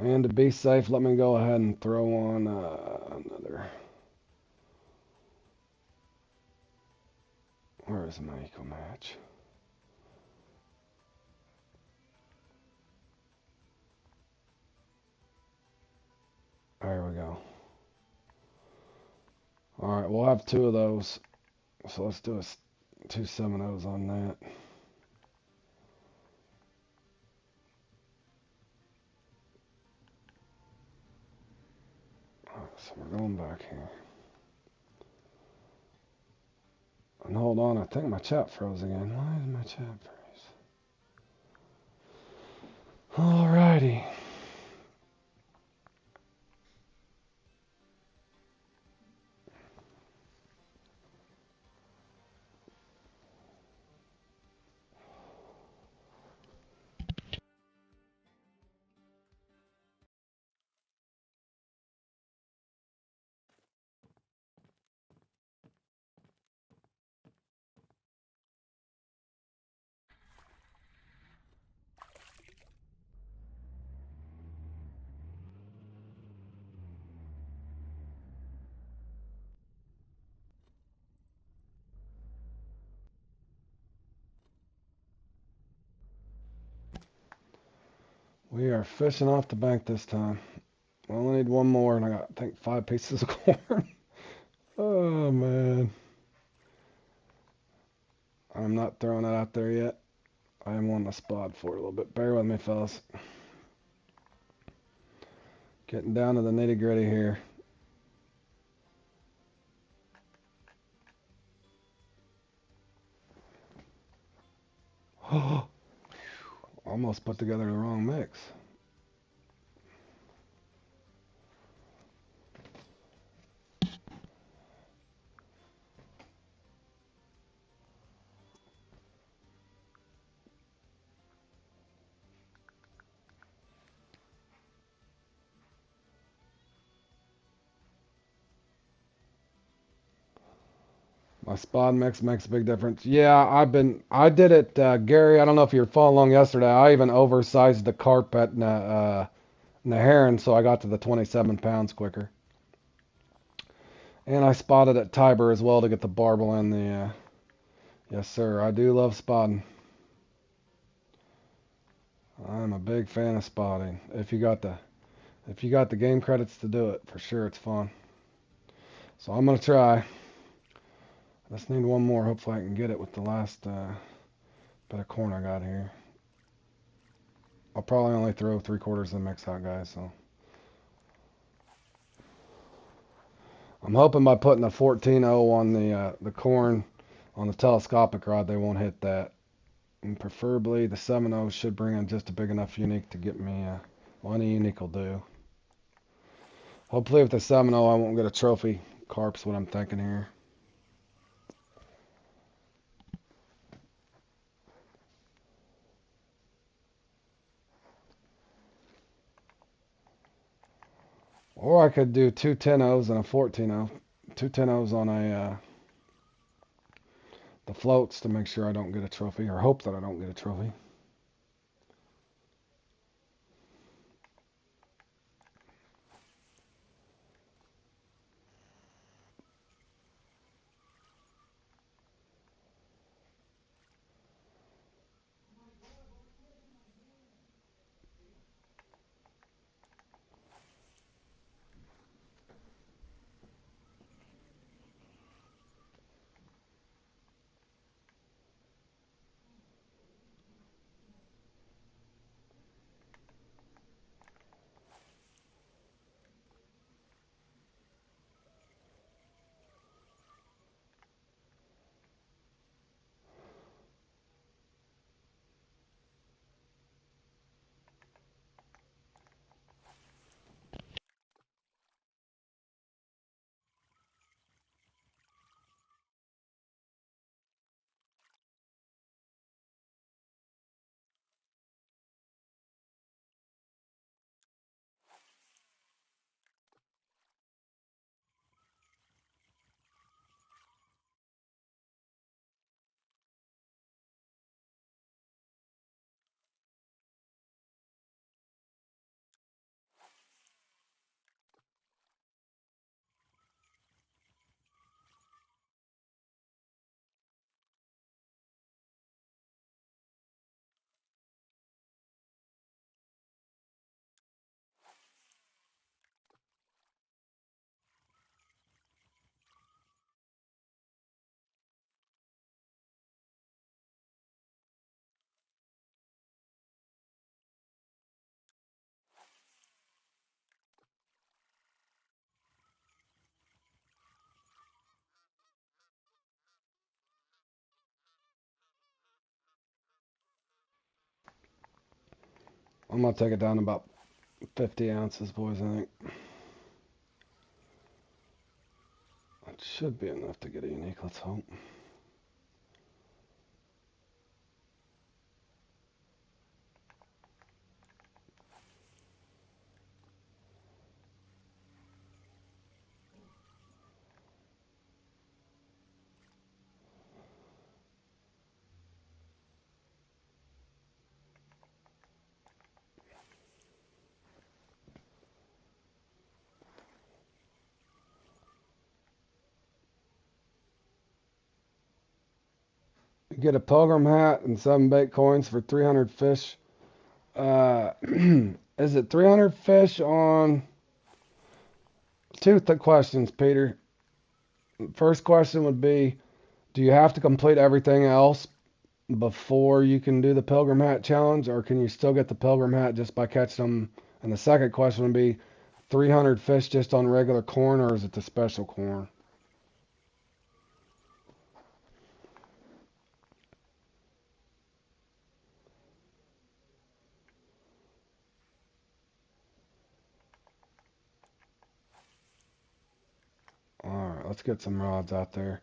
And to be safe, let me go ahead and throw on another. Where is my eco match? There we go. All right, we'll have 2 of those. So let's do 2 7.0s on that. All right, so we're going back here. And hold on, I think my chat froze again. Why is my chat freeze? Alrighty. We are fishing off the bank this time. I only need one more, and I got, I think, 5 pieces of corn. Oh, man. I'm not throwing it out there yet. I am on the spot for a little bit. Bear with me, fellas. Getting down to the nitty gritty here. Almost put together the wrong mix. My spot mix makes a big difference. Yeah, I did it, Gary. I don't know if you were following along yesterday. I even oversized the carp at in the heron, so I got to the 27 pounds quicker. And I spotted at Tiber as well to get the barbel in the. Yes, sir. I do love spotting. I'm a big fan of spotting. If you got the game credits to do it, for sure it's fun. So I'm gonna try. I just need one more. Hopefully I can get it with the last bit of corn I got here. I'll probably only throw 3/4 of the mix out, guys. So I'm hoping by putting a 14-0 on the corn on the telescopic rod, they won't hit that. And preferably the 7-0 should bring in just a big enough unique to get me. Well, any unique will do. Hopefully with the 7-0 I won't get a trophy. Carp's what I'm thinking here. Or I could do two 10-0s and a 14-0. Two 10-0s on the floats to make sure I don't get a trophy, or hope that I don't get a trophy. I'm gonna take it down to about 50 ounces, boys. I think it should be enough to get a unique. Let's hope. You get a pilgrim hat and 7 bait coins for 300 fish. Is it 300 fish on two questions, Peter? First question would be, do you have to complete everything else before you can do the Pilgrim Hat challenge, or can you still get the Pilgrim Hat just by catching them? And the second question would be 300 fish just on regular corn, or is it the special corn? Alright, let's get some rods out there.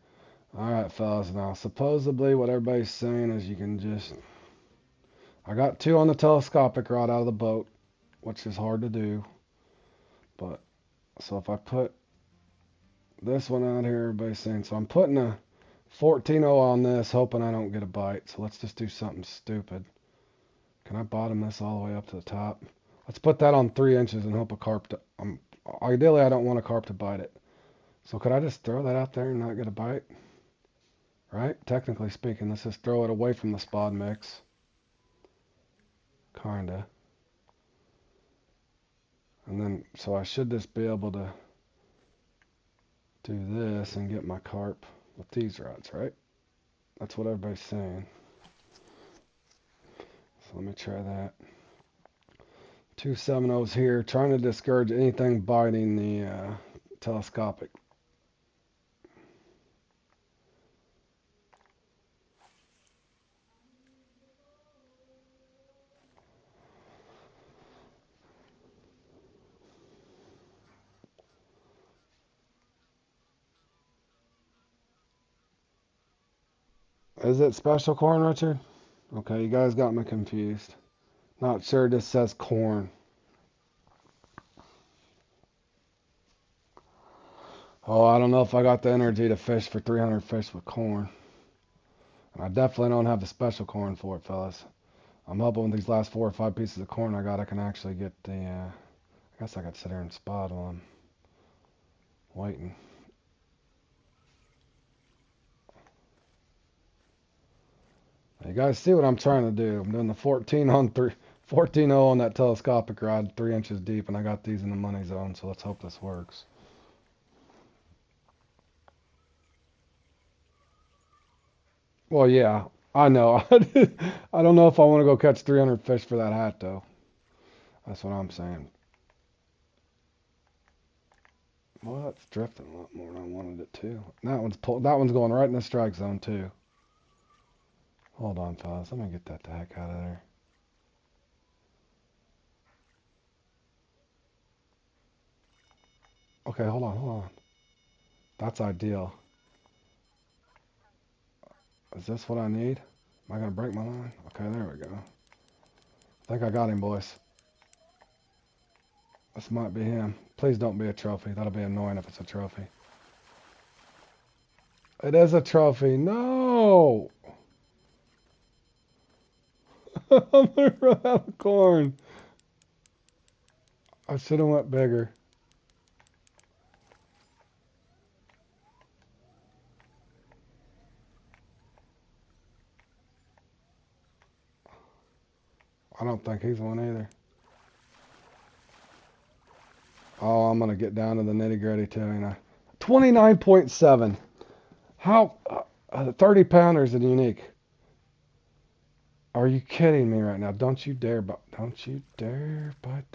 Alright, fellas, now supposedly what everybody's saying is you can just... I got 2 on the telescopic rod out of the boat, which is hard to do. But, so if I put this one out here, everybody's saying, so I'm putting a 14.0 on this, hoping I don't get a bite. So let's just do something stupid. Can I bottom this all the way up to the top? Let's put that on 3 inches and hope a carp to... ideally, I don't want a carp to bite it. So could I just throw that out there and not get a bite? Right? Technically speaking, let's just throw it away from the spod mix. Kinda. And then, so I should just be able to do this and get my carp with these rods, right? That's what everybody's saying. So let me try that. 2 7.0s here, trying to discourage anything biting the telescopic. Is it special corn, Richard? Okay, you guys got me confused. Not sure, this says corn. Oh, I don't know if I got the energy to fish for 300 fish with corn. And I definitely don't have the special corn for it, fellas. I'm hoping with these last 4 or 5 pieces of corn I got, I can actually get the, I guess I could sit here and spot while I'm waiting. You guys see what I'm trying to do. I'm doing the 14 on 3, 14.0 on that telescopic rod, 3 inches deep, and I got these in the money zone, so let's hope this works. Well, yeah, I know. I don't know if I want to go catch 300 fish for that hat, though. That's what I'm saying. Well, it's drifting a lot more than I wanted it to. That one's going right in the strike zone, too. Hold on, fellas. Let me get that the heck out of there. Okay, hold on. That's ideal. Is this what I need? Am I going to break my line? Okay, there we go. I think I got him, boys. This might be him. Please don't be a trophy. That'll be annoying if it's a trophy. It is a trophy. No! I'm going to run out of corn. I should have went bigger. I don't think he's one either. Oh, I'm going to get down to the nitty gritty too, you know. 29.7. How? 30 pounders and unique. Are you kidding me right now? Don't you dare bite